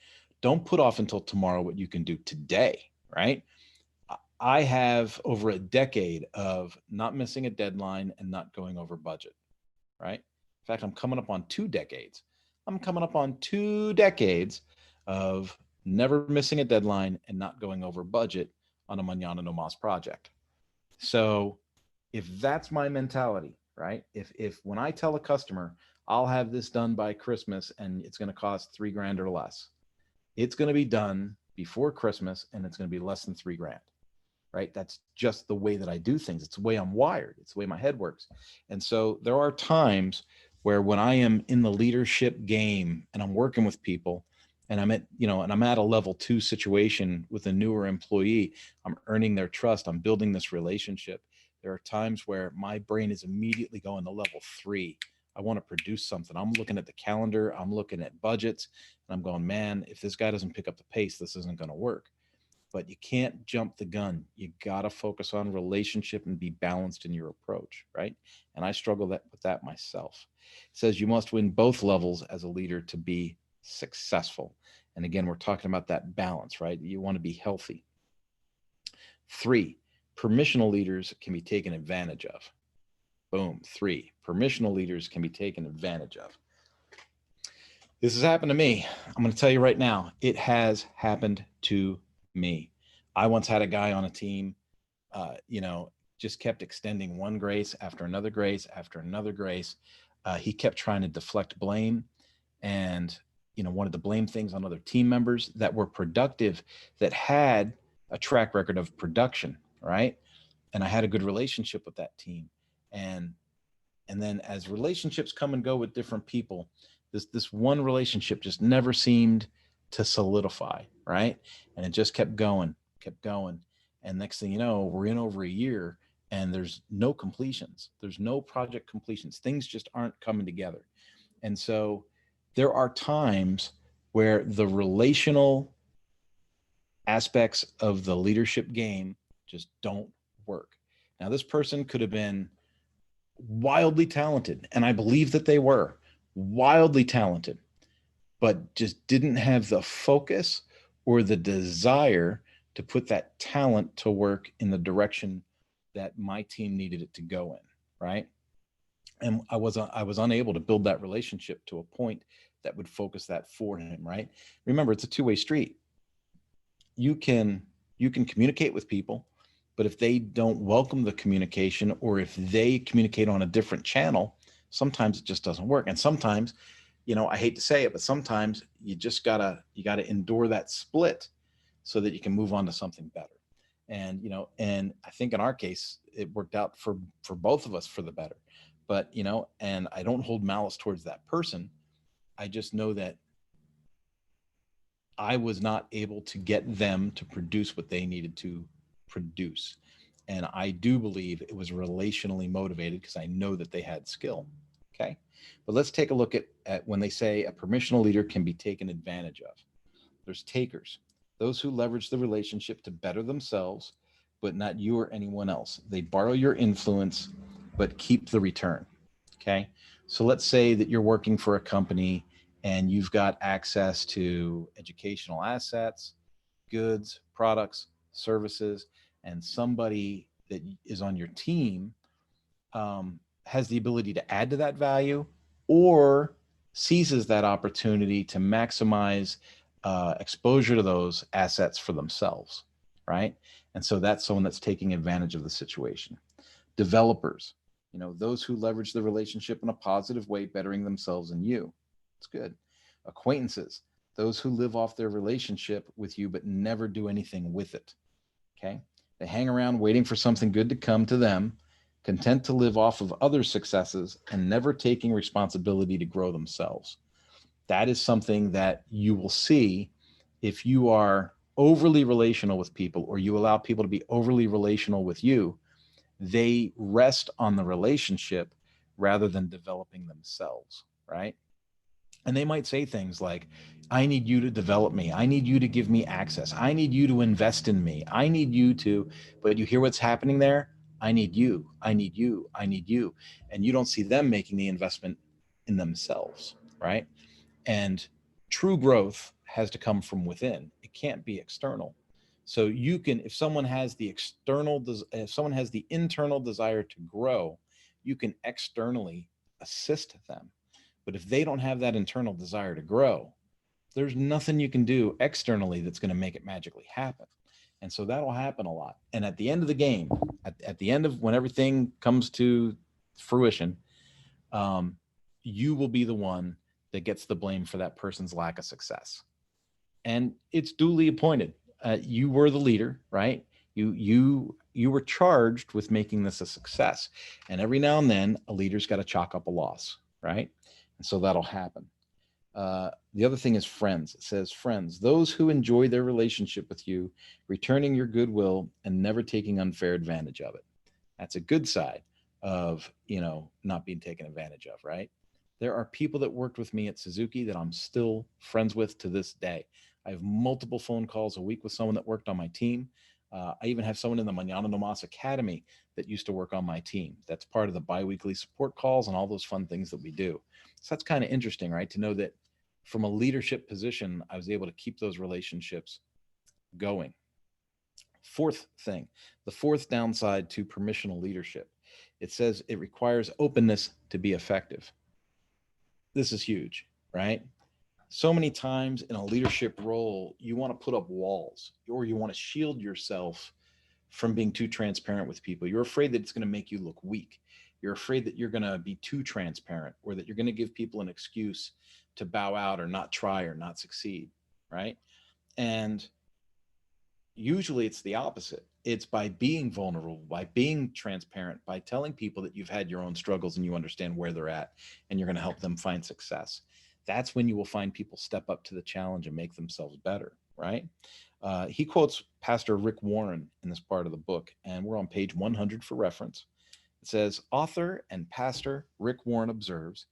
Speaker 1: Don't put off until tomorrow what you can do today, right? I have over a decade of not missing a deadline and not going over budget, right? In fact, I'm coming up on 2 decades. I'm coming up on 2 decades of never missing a deadline and not going over budget on a mañana no más project. So if that's my mentality, right? If when I tell a customer, I'll have this done by Christmas and it's going to cost $3,000 or less, it's going to be done before Christmas and it's going to be less than $3,000, right? That's just the way that I do things. It's the way I'm wired. It's the way my head works. And so there are times where when I am in the leadership game and I'm working with people and I'm at a level 2 situation with a newer employee, I'm earning their trust. I'm building this relationship. There are times where my brain is immediately going to level 3. I want to produce something. I'm looking at the calendar, I'm looking at budgets, and I'm going, man, if this guy doesn't pick up the pace, this isn't going to work. But you can't jump the gun. You got to focus on relationship and be balanced in your approach, right? And I struggle with that myself. It says you must win both levels as a leader to be successful. And again, we're talking about that balance, right? You want to be healthy. 3, permissional leaders can be taken advantage of. Boom. 3, permissional leaders can be taken advantage of. This has happened to me. I'm going to tell you right now, it has happened to me. I once had a guy on a team, just kept extending one grace after another grace after another grace. He kept trying to deflect blame and, wanted to blame things on other team members that were productive, that had a track record of production, right? And I had a good relationship with that team. And then as relationships come and go with different people, this one relationship just never seemed to solidify, right? And it just kept going. And next thing you know, we're in over a year and there's no completions. There's no project completions. Things just aren't coming together. And so there are times where the relational aspects of the leadership game just don't work. Now, this person could have been wildly talented, and I believe that they were wildly talented, but just didn't have the focus or the desire to put that talent to work in the direction that my team needed it to go in, right? And I was unable to build that relationship to a point that would focus that for him, right? Remember, it's a two-way street. You can communicate with people, but if they don't welcome the communication, or if they communicate on a different channel, sometimes it just doesn't work. And sometimes, I hate to say it, but sometimes you just gotta endure that split so that you can move on to something better. And, and I think in our case, it worked out for both of us for the better. But, and I don't hold malice towards that person. I just know that I was not able to get them to produce what they needed to produce. And I do believe it was relationally motivated because I know that they had skill. Okay. But let's take a look at when they say a permissional leader can be taken advantage of. There's takers, those who leverage the relationship to better themselves, but not you or anyone else. They borrow your influence, but keep the return. Okay. So let's say that you're working for a company and you've got access to educational assets, goods, products, services, and somebody that is on your team has the ability to add to that value or seizes that opportunity to maximize exposure to those assets for themselves, right? And so that's someone that's taking advantage of the situation. Developers, those who leverage the relationship in a positive way, bettering themselves and you. It's good. Acquaintances, those who live off their relationship with you but never do anything with it. Okay. They hang around waiting for something good to come to them, content to live off of others' successes and never taking responsibility to grow themselves. That is something that you will see if you are overly relational with people, or you allow people to be overly relational with you. They rest on the relationship rather than developing themselves, right? And they might say things like, I need you to develop me. I need you to give me access. I need you to invest in me. I need you to, but you hear what's happening there? I need you. I need you. I need you. And you don't see them making the investment in themselves, right? And true growth has to come from within. It can't be external. So you can, if someone has the internal desire to grow, you can externally assist them. But if they don't have that internal desire to grow, there's nothing you can do externally that's going to make it magically happen. And so that'll happen a lot. And at the end of the game, at the end of when everything comes to fruition, you will be the one that gets the blame for that person's lack of success. And it's duly appointed. You were the leader, right? You were charged with making this a success. And every now and then, a leader's got to chalk up a loss, right? And so that'll happen. The other thing is friends. It says, friends, those who enjoy their relationship with you, returning your goodwill and never taking unfair advantage of it. That's a good side of, not being taken advantage of, right? There are people that worked with me at Suzuki that I'm still friends with to this day. I have multiple phone calls a week with someone that worked on my team. I even have someone in the Manana no Mas Academy that used to work on my team. That's part of the biweekly support calls and all those fun things that we do. So that's kind of interesting, right? To know that from a leadership position, I was able to keep those relationships going. Fourth thing, the fourth downside to permissional leadership, it says it requires openness to be effective. This is huge, right? So many times in a leadership role, you want to put up walls or you want to shield yourself from being too transparent with people. You're afraid that it's going to make you look weak. You're afraid that you're going to be too transparent or that you're going to give people an excuse to bow out or not try or not succeed, right? And usually it's the opposite. It's by being vulnerable, by being transparent, by telling people that you've had your own struggles and you understand where they're at and you're going to help them find success. That's when you will find people step up to the challenge and make themselves better, right? He quotes Pastor Rick Warren in this part of the book, and we're on page 100 for reference. It says, author and pastor Rick Warren observes,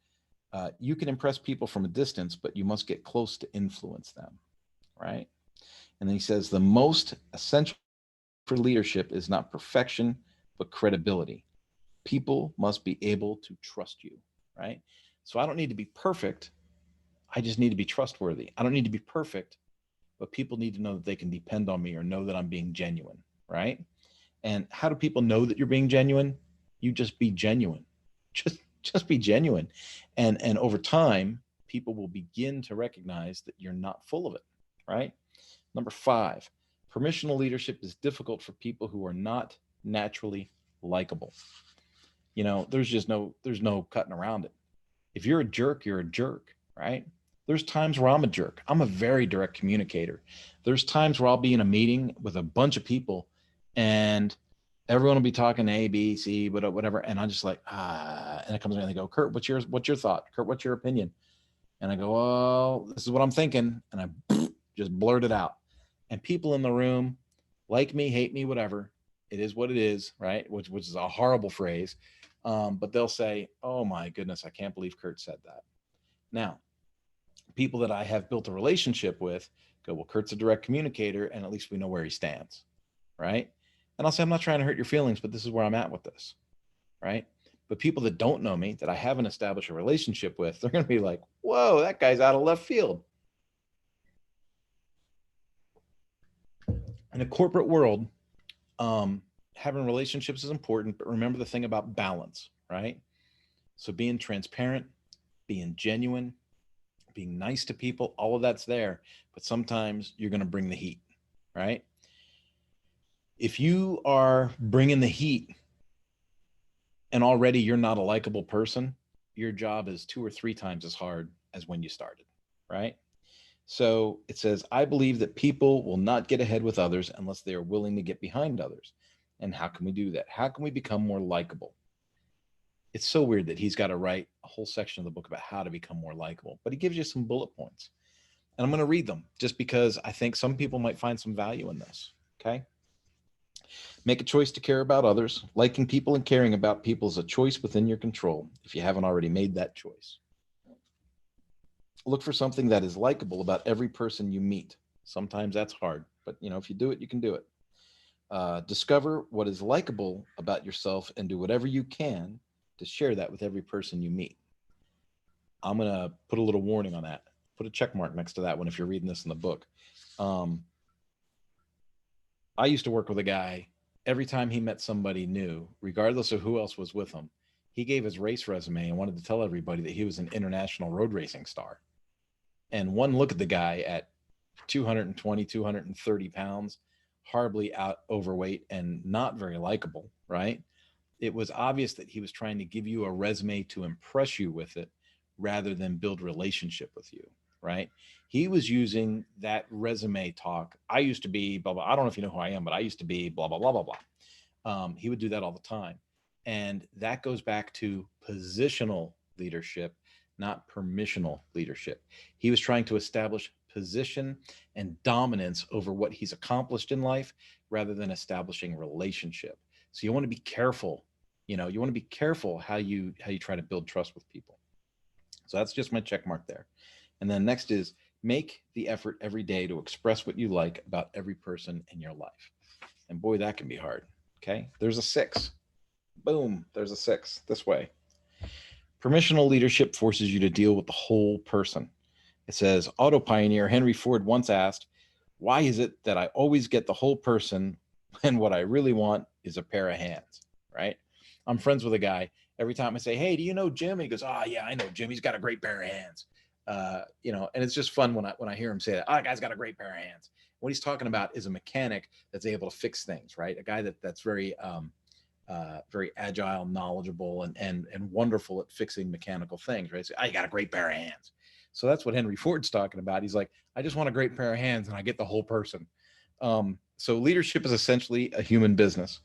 Speaker 1: you can impress people from a distance, but you must get close to influence them, right? And then he says, the most essential for leadership is not perfection, but credibility. People must be able to trust you, right? So I don't need to be perfect. I just need to be trustworthy. I don't need to be perfect, but people need to know that they can depend on me or know that I'm being genuine, right? And how do people know that you're being genuine? You just be genuine. Just be genuine. And over time, people will begin to recognize that you're not full of it, right? Number 5, permissional leadership is difficult for people who are not naturally likable. There's no cutting around it. If you're a jerk, you're a jerk, right? There's times where I'm a jerk. I'm a very direct communicator. There's times where I'll be in a meeting with a bunch of people and everyone will be talking A, B, C, whatever. And I'm just like, and it comes in and they go, Kurt, what's your thought? Kurt, what's your opinion? And I go, oh, this is what I'm thinking. And I just blurt it out. And people in the room like me, hate me, whatever. It is what it is, right? Which is a horrible phrase. But they'll say, oh my goodness, I can't believe Kurt said that. Now, people that I have built a relationship with go, well, Kurt's a direct communicator and at least we know where he stands, right? And I'll say, I'm not trying to hurt your feelings, but this is where I'm at with this, right? But people that don't know me, that I haven't established a relationship with, they're going to be like, whoa, that guy's out of left field. In a corporate world, having relationships is important, but remember the thing about balance, right? So being transparent, being genuine, being nice to people, all of that's there, but sometimes you're going to bring the heat, right? If you are bringing the heat and already you're not a likable person, your job is 2 or 3 times as hard as when you started, right? So it says, I believe that people will not get ahead with others unless they are willing to get behind others. And how can we do that? How can we become more likable? It's so weird that he's got to write a whole section of the book about how to become more likable, but he gives you some bullet points. And I'm going to read them just because I think some people might find some value in this. Okay. Make a choice to care about others. Liking people and caring about people is a choice within your control if you haven't already made that choice. Look for something that is likable about every person you meet. Sometimes that's hard, but if you do it, you can do it. Discover what is likable about yourself and do whatever you can to share that with every person you meet. I'm going to put a little warning on that. Put a check mark next to that one if you're reading this in the book. I used to work with a guy. Every time he met somebody new, regardless of who else was with him, he gave his race resume and wanted to tell everybody that he was an international road racing star. And one look at the guy at 220, 230 pounds, horribly overweight and not very likable, right? It was obvious that he was trying to give you a resume to impress you with it rather than build relationship with you, right? He was using that resume talk. I used to be blah, blah. I don't know if you know who I am, but I used to be blah, blah, blah, blah, blah. He would do that all the time. And that goes back to positional leadership, not permissional leadership. He was trying to establish position and dominance over what he's accomplished in life rather than establishing relationship. So you want to be careful. You want to be careful how you try to build trust with people. So that's just my check mark there. And then next is make the effort every day to express what you like about every person in your life. And boy, that can be hard. Okay. There's a 6. Boom. There's a 6 this way. Permissional leadership forces you to deal with the whole person. It says, auto pioneer Henry Ford once asked, why is it that I always get the whole person when what I really want is a pair of hands, right? I'm friends with a guy. Every time I say, hey, do you know Jim? He goes, oh, yeah, I know Jim. He's got a great pair of hands. And it's just fun when I hear him say that, oh, that guy's got a great pair of hands. What he's talking about is a mechanic that's able to fix things, right? A guy that's very agile, knowledgeable, and wonderful at fixing mechanical things, right? So, oh, you got a great pair of hands. So that's what Henry Ford's talking about. He's like, I just want a great pair of hands and I get the whole person. So leadership is essentially a human business.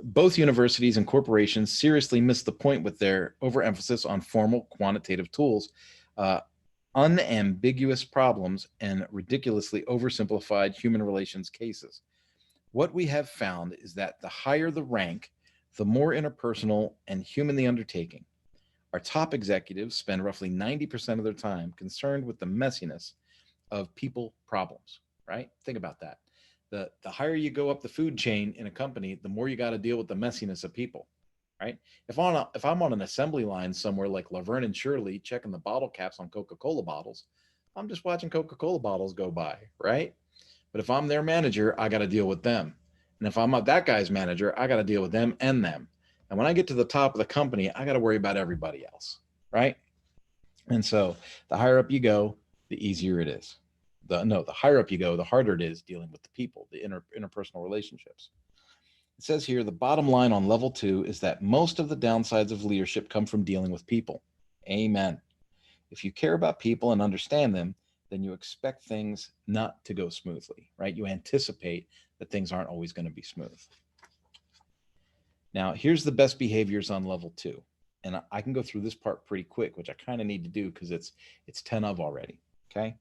Speaker 1: Both universities and corporations seriously miss the point with their overemphasis on formal quantitative tools, unambiguous problems, and ridiculously oversimplified human relations cases. What we have found is that the higher the rank, the more interpersonal and human the undertaking. Our top executives spend roughly 90% of their time concerned with the messiness of people problems, right? Think about that. The higher you go up the food chain in a company, the more you got to deal with the messiness of people, right? If I'm on an assembly line somewhere like Laverne and Shirley checking the bottle caps on Coca-Cola bottles, I'm just watching Coca-Cola bottles go by, right? But if I'm their manager, I got to deal with them. And if I'm not that guy's manager, I got to deal with them and them. And when I get to the top of the company, I got to worry about everybody else, right? And so the higher up you go, the easier it is. The higher up you go, the harder it is dealing with the people, the interpersonal relationships. It says here the bottom line on level 2 is that most of the downsides of leadership come from dealing with people. Amen. If you care about people and understand them, then you expect things not to go smoothly, right? You anticipate that things aren't always going to be smooth. Now, here's the best behaviors on level 2. And I can go through this part pretty quick, which I kind of need to do because it's 10 of already, okay?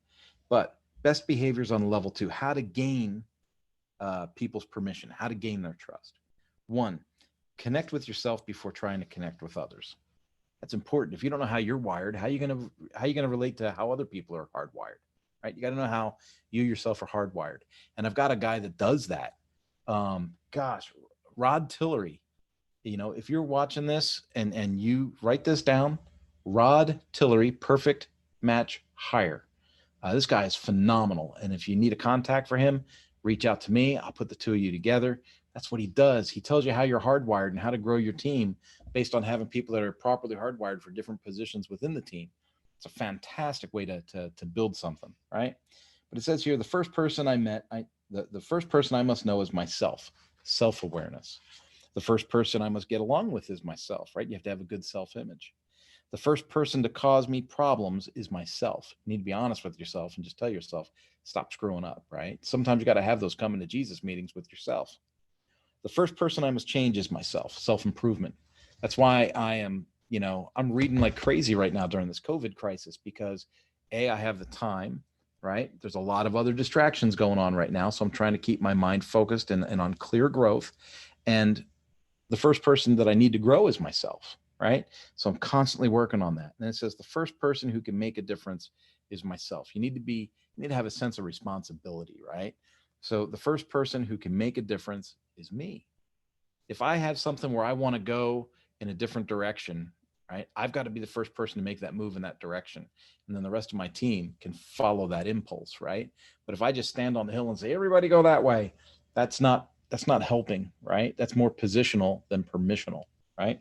Speaker 1: But best behaviors on level 2, how to gain people's permission, how to gain their trust. 1, connect with yourself before trying to connect with others. That's important. If you don't know how you're wired, how are you gonna relate to how other people are hardwired, right? You got to know how you yourself are hardwired. And I've got a guy that does that. Rod Tillery. If you're watching this and you write this down, Rod Tillery, perfect match hire. This guy is phenomenal. And if you need a contact for him, reach out to me. I'll put the two of you together. That's what he does. He tells you how you're hardwired and how to grow your team based on having people that are properly hardwired for different positions within the team. It's a fantastic way to build something, right? But it says here, the first person I met, the first person I must know is myself, self-awareness. The first person I must get along with is myself, right? You have to have a good self-image. The first person to cause me problems is myself. You need to be honest with yourself and just tell yourself, stop screwing up, right? Sometimes you got to have those coming to Jesus meetings with yourself. The first person I must change is myself, self-improvement. That's why I'm reading like crazy right now during this COVID crisis because I have the time, right? There's a lot of other distractions going on right now. So I'm trying to keep my mind focused and on clear growth. And the first person that I need to grow is myself, right? So I'm constantly working on that. And it says the first person who can make a difference is myself. You need to have a sense of responsibility, right? So the first person who can make a difference is me. If I have something where I want to go in a different direction, right? I've got to be the first person to make that move in that direction. And then the rest of my team can follow that impulse, right? But if I just stand on the hill and say, everybody go that way, that's not helping, right? That's more positional than permissional, right?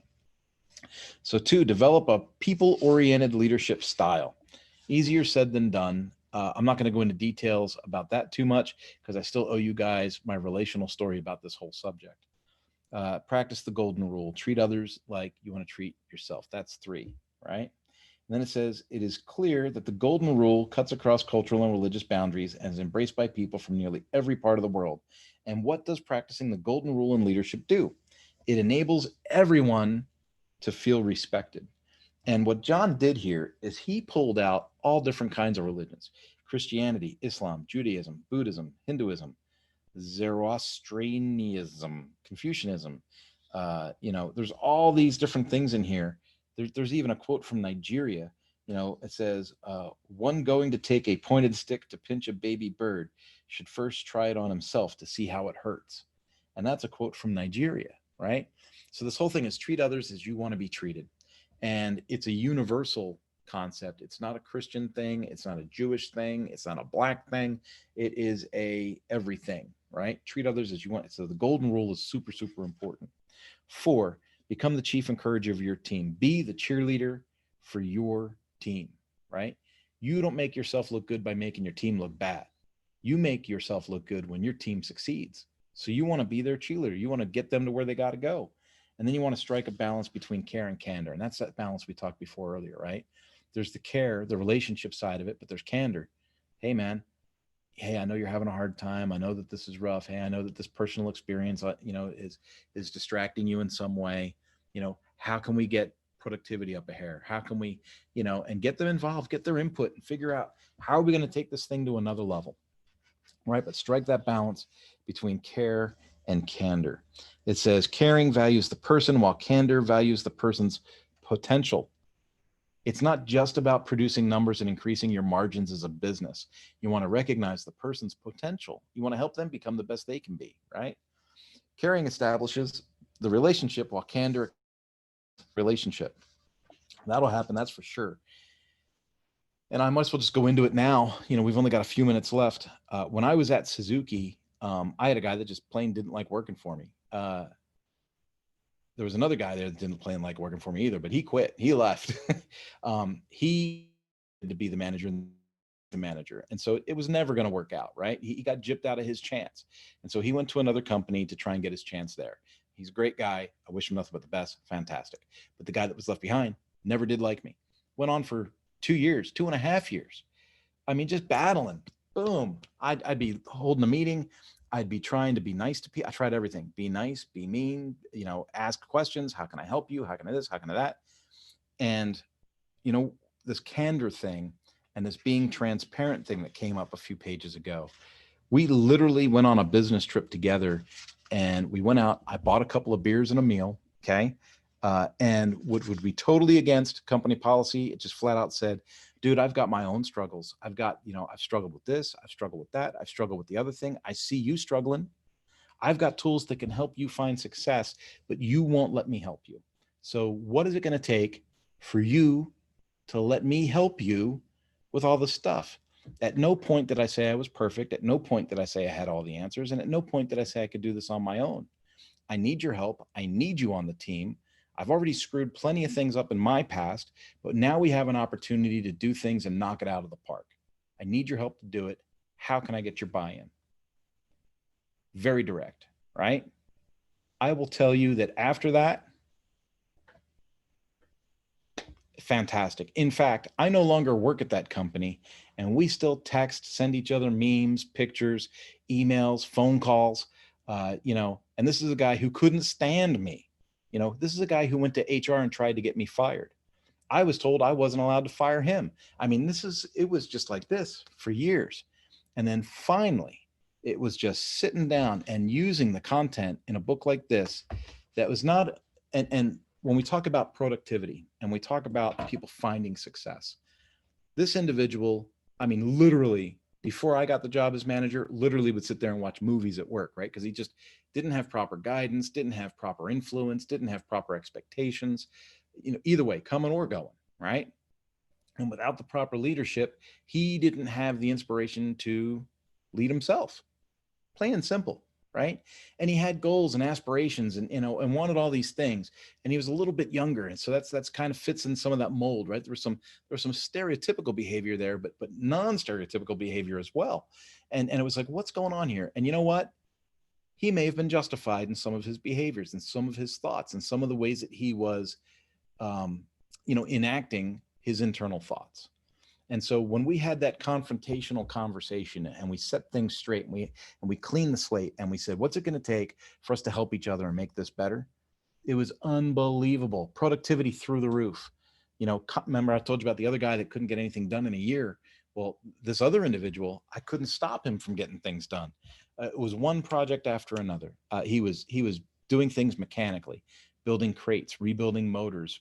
Speaker 1: So 2, develop a people-oriented leadership style. Easier said than done. I'm not going to go into details about that too much because I still owe you guys my relational story about this whole subject. Practice the golden rule. Treat others like you want to treat yourself. That's 3, right? And then it says, it is clear that the golden rule cuts across cultural and religious boundaries and is embraced by people from nearly every part of the world. And what does practicing the golden rule in leadership do? It enables everyone to feel respected. And what John did here is he pulled out all different kinds of religions: Christianity, Islam, Judaism, Buddhism, Hinduism, Zoroastrianism, Confucianism. There's all these different things in here. There's even a quote from Nigeria. It says, one going to take a pointed stick to pinch a baby bird should first try it on himself to see how it hurts. And that's a quote from Nigeria, right? So this whole thing is treat others as you want to be treated. And it's a universal concept. It's not a Christian thing. It's not a Jewish thing. It's not a black thing. It is a everything, right? Treat others as you want. So the golden rule is super, super important. 4, become the chief encourager of your team. Be the cheerleader for your team, right? You don't make yourself look good by making your team look bad. You make yourself look good when your team succeeds. So you want to be their cheerleader. You want to get them to where they got to go. And then you want to strike a balance between care and candor. And that's that balance we talked before earlier, right? There's the care, the relationship side of it, but there's candor. Hey, man, hey, I know you're having a hard time. I know that this is rough. Hey, I know that this personal experience, is distracting you in some way. How can we get productivity up a hair? How can we, and get them involved, get their input and figure out how are we going to take this thing to another level, right? But strike that balance between care and candor. It says caring values the person while candor values the person's potential. It's not just about producing numbers and increasing your margins as a business. You want to recognize the person's potential. You want to help them become the best they can be, right? Caring establishes the relationship while candor relationship. That'll happen, that's for sure. And I might as well just go into it now. We've only got a few minutes left. When I was at Suzuki, I had a guy that just plain didn't like working for me. There was another guy there that didn't plain like working for me either, but he quit. He left. He to be the manager and the manager. And so it was never going to work out, right? He got gypped out of his chance. And so he went to another company to try and get his chance there. He's a great guy. I wish him nothing but the best. Fantastic. But the guy that was left behind never did like me. Went on for 2 years, 2.5 years. I mean, just battling. Boom. I'd be holding a meeting. I'd be trying to be nice to people. I tried everything. Be nice, be mean, ask questions. How can I help you? How can I this? How can I that? And, this candor thing and this being transparent thing that came up a few pages ago, we literally went on a business trip together and we went out. I bought a couple of beers and a meal. Okay. And would be totally against company policy. It just flat out said, dude, I've got my own struggles. I've struggled with this. I've struggled with that. I've struggled with the other thing. I see you struggling. I've got tools that can help you find success, but you won't let me help you. So what is it going to take for you to let me help you with all the stuff? At no point did I say I was perfect. At no point did I say I had all the answers. And at no point did I say I could do this on my own. I need your help. I need you on the team. I've already screwed plenty of things up in my past, but now we have an opportunity to do things and knock it out of the park. I need your help to do it. How can I get your buy-in? Very direct, right? I will tell you that after that, fantastic. In fact, I no longer work at that company and we still text, send each other memes, pictures, emails, phone calls, and this is a guy who couldn't stand me. This is a guy who went to HR and tried to get me fired. I was told I wasn't allowed to fire him. I mean, it was just like this for years. And then finally, it was just sitting down and using the content in a book like this that was not, and when we talk about productivity and we talk about people finding success, this individual, I mean, literally, before I got the job as manager, literally would sit there and watch movies at work, right? Because he just didn't have proper guidance, didn't have proper influence, didn't have proper expectations, either way, coming or going, right? And without the proper leadership, he didn't have the inspiration to lead himself. Plain and simple, right? And he had goals and aspirations and wanted all these things. And he was a little bit younger. And so that's kind of fits in some of that mold, right? There was some stereotypical behavior there, but non-stereotypical behavior as well. And it was like, what's going on here? And you know what? He may have been justified in some of his behaviors and some of his thoughts and some of the ways that he was, enacting his internal thoughts. And so when we had that confrontational conversation and we set things straight and we cleaned the slate and we said, what's it going to take for us to help each other and make this better? It was unbelievable. Productivity through the roof. Remember I told you about the other guy that couldn't get anything done in a year. Well, this other individual, I couldn't stop him from getting things done. It was one project after another. He was doing things mechanically, building crates, rebuilding motors,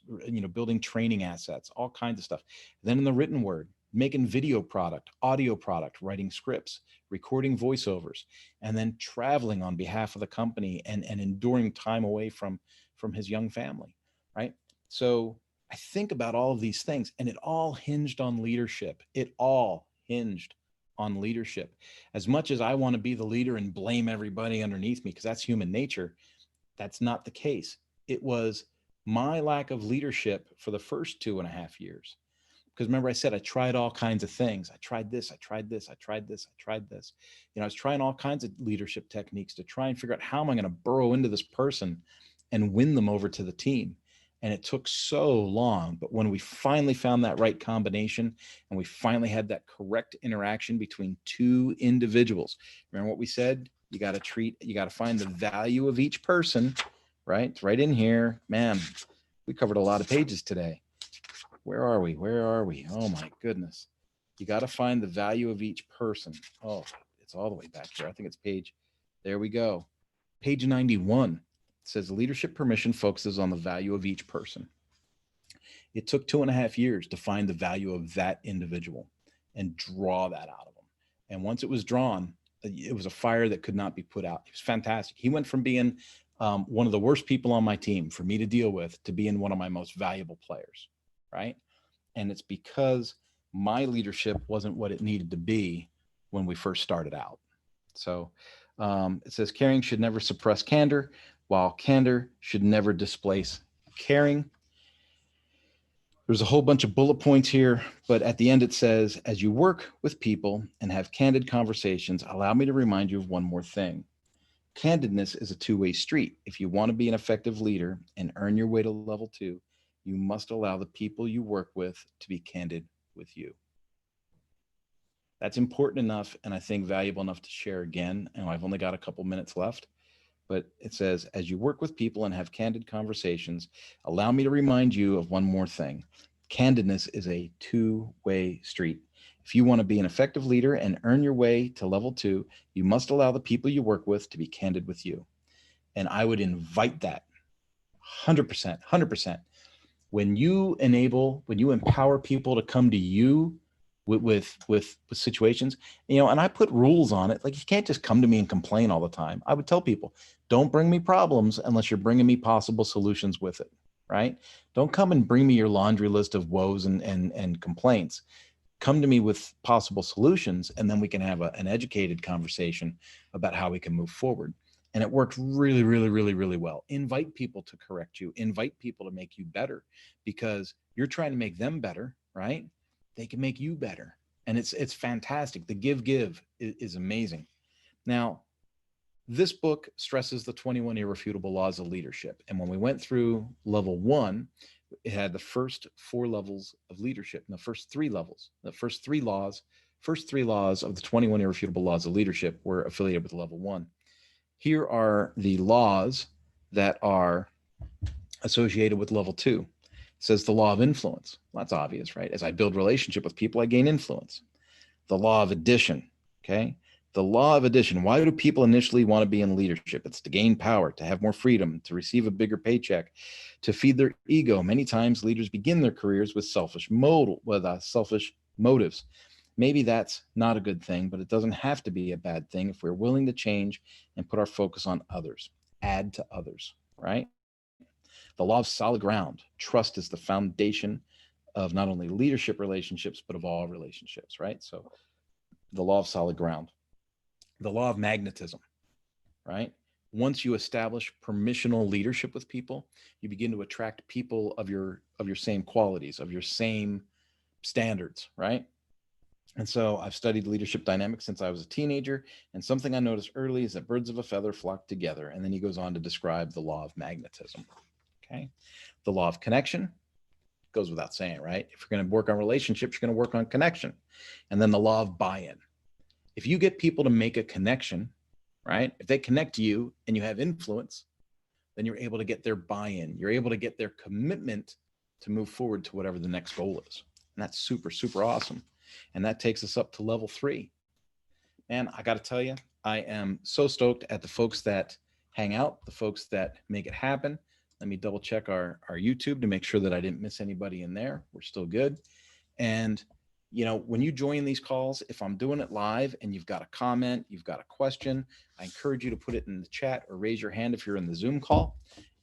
Speaker 1: building training assets, all kinds of stuff. Then in the written word, making video product, audio product, writing scripts, recording voiceovers, and then traveling on behalf of the company and enduring time away from his young family, right? So I think about all of these things, and it all hinged on leadership. It all hinged on leadership. As much as I want to be the leader and blame everybody underneath me, because that's human nature, that's not the case. It was my lack of leadership for the first 2.5 years. Because remember, I said I tried all kinds of things. I tried this, I tried this, I tried this, I tried this. I was trying all kinds of leadership techniques to try and figure out how am I going to burrow into this person and win them over to the team. And it took so long. But when we finally found that right combination and we finally had that correct interaction between two individuals, remember what we said? You got to find the value of each person, right? It's right in here. Man, we covered a lot of pages today. Where are we? Oh my goodness. You got to find the value of each person. Oh, it's all the way back here. I think it's there we go. Page 91. Says leadership permission focuses on the value of each person. It took 2.5 years to find the value of that individual and draw that out of them. And once it was drawn, it was a fire that could not be put out. It was fantastic. He went from being one of the worst people on my team for me to deal with to being one of my most valuable players, right? And it's because my leadership wasn't what it needed to be when we first started out. So it says caring should never suppress candor, while candor should never displace caring. There's a whole bunch of bullet points here, but at the end it says, as you work with people and have candid conversations, allow me to remind you of one more thing. Candidness is a two-way street. If you want to be an effective leader and earn your way to level 2, you must allow the people you work with to be candid with you. That's important enough, and I think valuable enough to share again. And I've only got a couple minutes left. But it says, as you work with people and have candid conversations, allow me to remind you of one more thing. Candidness is a two-way street. If you want to be an effective leader and earn your way to level 2, you must allow the people you work with to be candid with you. And I would invite that 100%. When you empower people to come to you with situations, and I put rules on it. Like, you can't just come to me and complain all the time. I would tell people, don't bring me problems unless you're bringing me possible solutions with it, right? Don't come and bring me your laundry list of woes and complaints. Come to me with possible solutions, and then we can have an educated conversation about how we can move forward. And it worked really, really, really, really well. Invite people to correct you. Invite people to make you better, because you're trying to make them better, right? They can make you better. And it's fantastic. The give is amazing. Now, this book stresses the 21 irrefutable laws of leadership. And when we went through level 1, it had the first 4 levels of leadership, and the first 3 levels, the first three laws of the 21 irrefutable laws of leadership were affiliated with level 1. Here are the laws that are associated with level 2. It says the law of influence. Well, that's obvious, right? As I build relationship with people, I gain influence. The law of addition, okay? The law of addition. Why do people initially want to be in leadership? It's to gain power, to have more freedom, to receive a bigger paycheck, to feed their ego. Many times leaders begin their careers with selfish motives. Maybe that's not a good thing, but it doesn't have to be a bad thing if we're willing to change and put our focus on others, add to others, right? The law of solid ground. Trust is the foundation of not only leadership relationships, but of all relationships, right? So the law of solid ground. The law of magnetism, right? Once you establish permissional leadership with people, you begin to attract people of your same qualities, of your same standards, right? And so I've studied leadership dynamics since I was a teenager. And something I noticed early is that birds of a feather flock together. And then he goes on to describe the law of magnetism. Okay. The law of connection goes without saying, right? If you're going to work on relationships, you're going to work on connection. And then the law of buy-in. If you get people to make a connection, right? If they connect to you and you have influence, then you're able to get their buy-in. You're able to get their commitment to move forward to whatever the next goal is. And that's super, super awesome. And that takes us up to level 3. And I got to tell you, I am so stoked at the folks that hang out, the folks that make it happen. Let me double check our YouTube to make sure that I didn't miss anybody in there. We're still good. And, when you join these calls, if I'm doing it live and you've got a comment, you've got a question, I encourage you to put it in the chat or raise your hand if you're in the Zoom call.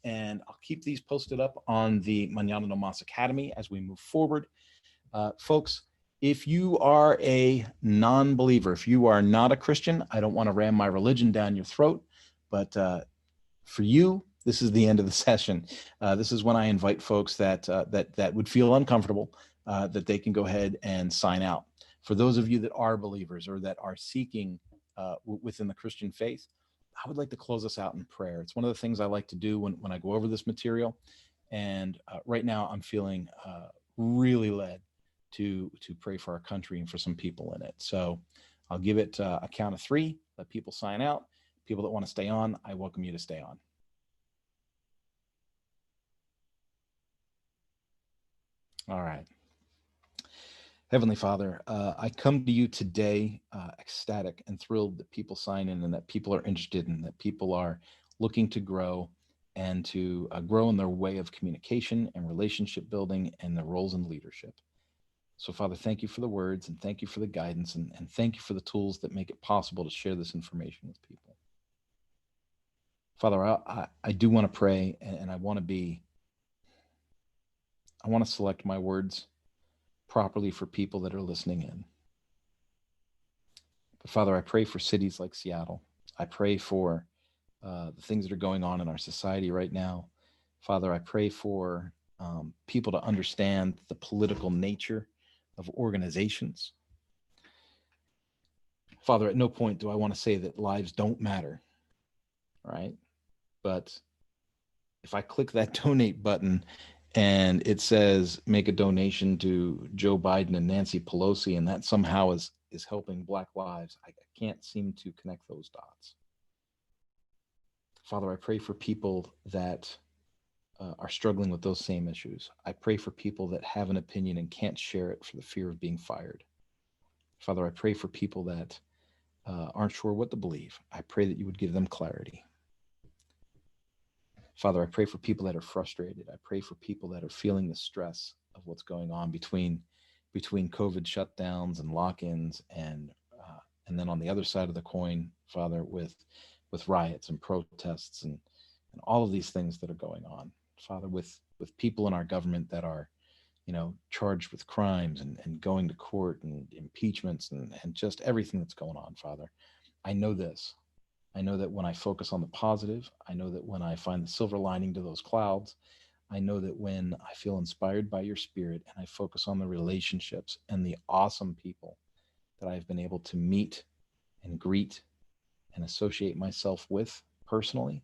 Speaker 1: And I'll keep these posted up on the Mañana No Mas Academy as we move forward. Folks, if you are a non-believer, if you are not a Christian, I don't want to ram my religion down your throat, but for you, this is the end of the session. This is when I invite folks that would feel uncomfortable, that they can go ahead and sign out. For those of you that are believers or that are seeking within the Christian faith, I would like to close us out in prayer. It's one of the things I like to do when I go over this material. And right now I'm feeling really led to pray for our country and for some people in it. So I'll give it a count of 3, let people sign out. People that want to stay on, I welcome you to stay on. All right. Heavenly Father, I come to you today ecstatic and thrilled that people sign in and that people are interested and that people are looking to grow and to grow in their way of communication and relationship building and their roles in leadership. So, Father, thank you for the words and thank you for the guidance and thank you for the tools that make it possible to share this information with people. Father, I do want to pray and I want to select my words properly for people that are listening in. But Father, I pray for cities like Seattle. I pray for the things that are going on in our society right now. Father, I pray for people to understand the political nature of organizations. Father, at no point do I want to say that lives don't matter, right? But if I click that donate button and it says make a donation to Joe Biden and Nancy Pelosi, and that somehow is helping Black lives, I can't seem to connect those dots. Father, I pray for people that are struggling with those same issues. I pray for people that have an opinion and can't share it for the fear of being fired. Father, I pray for people that aren't sure what to believe. I pray that you would give them clarity. Father, I pray for people that are frustrated. I pray for people that are feeling the stress of what's going on between COVID shutdowns and lock-ins and then on the other side of the coin, Father, with riots and protests and all of these things that are going on. Father, with people in our government that are, charged with crimes and going to court and impeachments and just everything that's going on, Father. I know this. I know that when I focus on the positive, I know that when I find the silver lining to those clouds, I know that when I feel inspired by your spirit and I focus on the relationships and the awesome people that I've been able to meet and greet and associate myself with personally,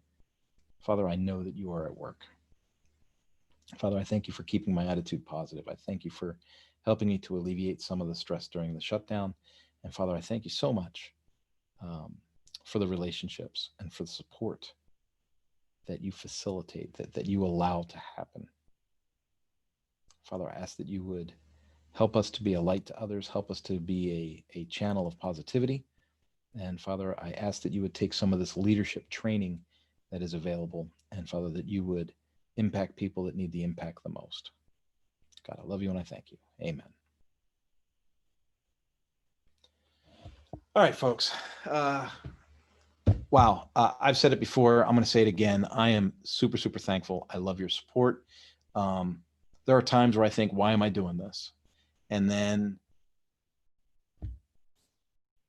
Speaker 1: Father, I know that you are at work. Father, I thank you for keeping my attitude positive. I thank you for helping me to alleviate some of the stress during the shutdown. And Father, I thank you so much for the relationships and for the support that you facilitate, that you allow to happen. Father, I ask that you would help us to be a light to others, help us to be a channel of positivity. And Father, I ask that you would take some of this leadership training that is available, and Father, that you would impact people that need the impact the most. God, I love you and I thank you. Amen. All right, folks. Wow. I've said it before. I'm going to say it again. I am super, super thankful. I love your support. There are times where I think, why am I doing this? And then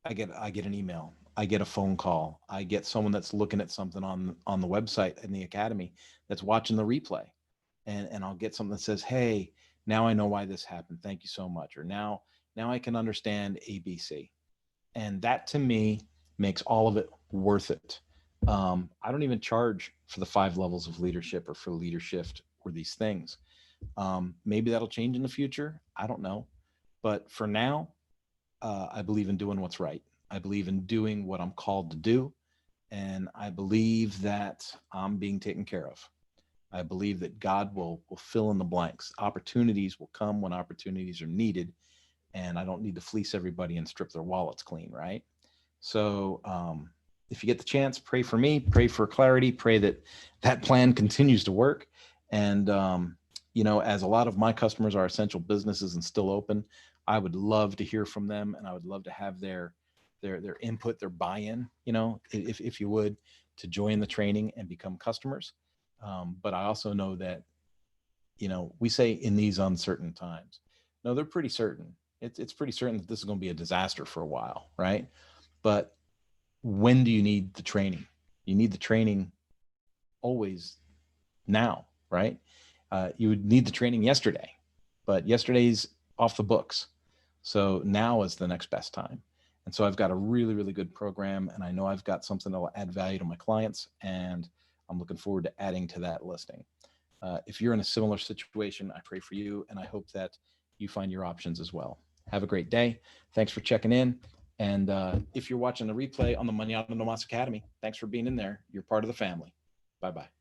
Speaker 1: I get an email. I get a phone call. I get someone that's looking at something on the website in the academy that's watching the replay. And I'll get something that says, hey, now I know why this happened. Thank you so much. Or now I can understand ABC. And that to me makes all of it worth it. I don't even charge for the 5 levels of leadership or for leadership or these things. Maybe that'll change in the future. I don't know. But for now, I believe in doing what's right. I believe in doing what I'm called to do. And I believe that I'm being taken care of. I believe that God will fill in the blanks. Opportunities will come when opportunities are needed. And I don't need to fleece everybody and strip their wallets clean, right? So if you get the chance, pray for me, pray for clarity, pray that that plan continues to work. And, as a lot of my customers are essential businesses and still open, I would love to hear from them, and I would love to have their input, their buy-in, if you would, to join the training and become customers. But I also know that, we say in these uncertain times, no, they're pretty certain. It's pretty certain that this is going to be a disaster for a while, right? But when do you need the training? You need the training always now, right? You would need the training yesterday, but yesterday's off the books. So now is the next best time. And so I've got a really, really good program, and I know I've got something that will add value to my clients, and I'm looking forward to adding to that listing. If you're in a similar situation, I pray for you, and I hope that you find your options as well. Have a great day. Thanks for checking in. And if you're watching the replay on the Mañana No Mas Academy, thanks for being in there. You're part of the family. Bye-bye.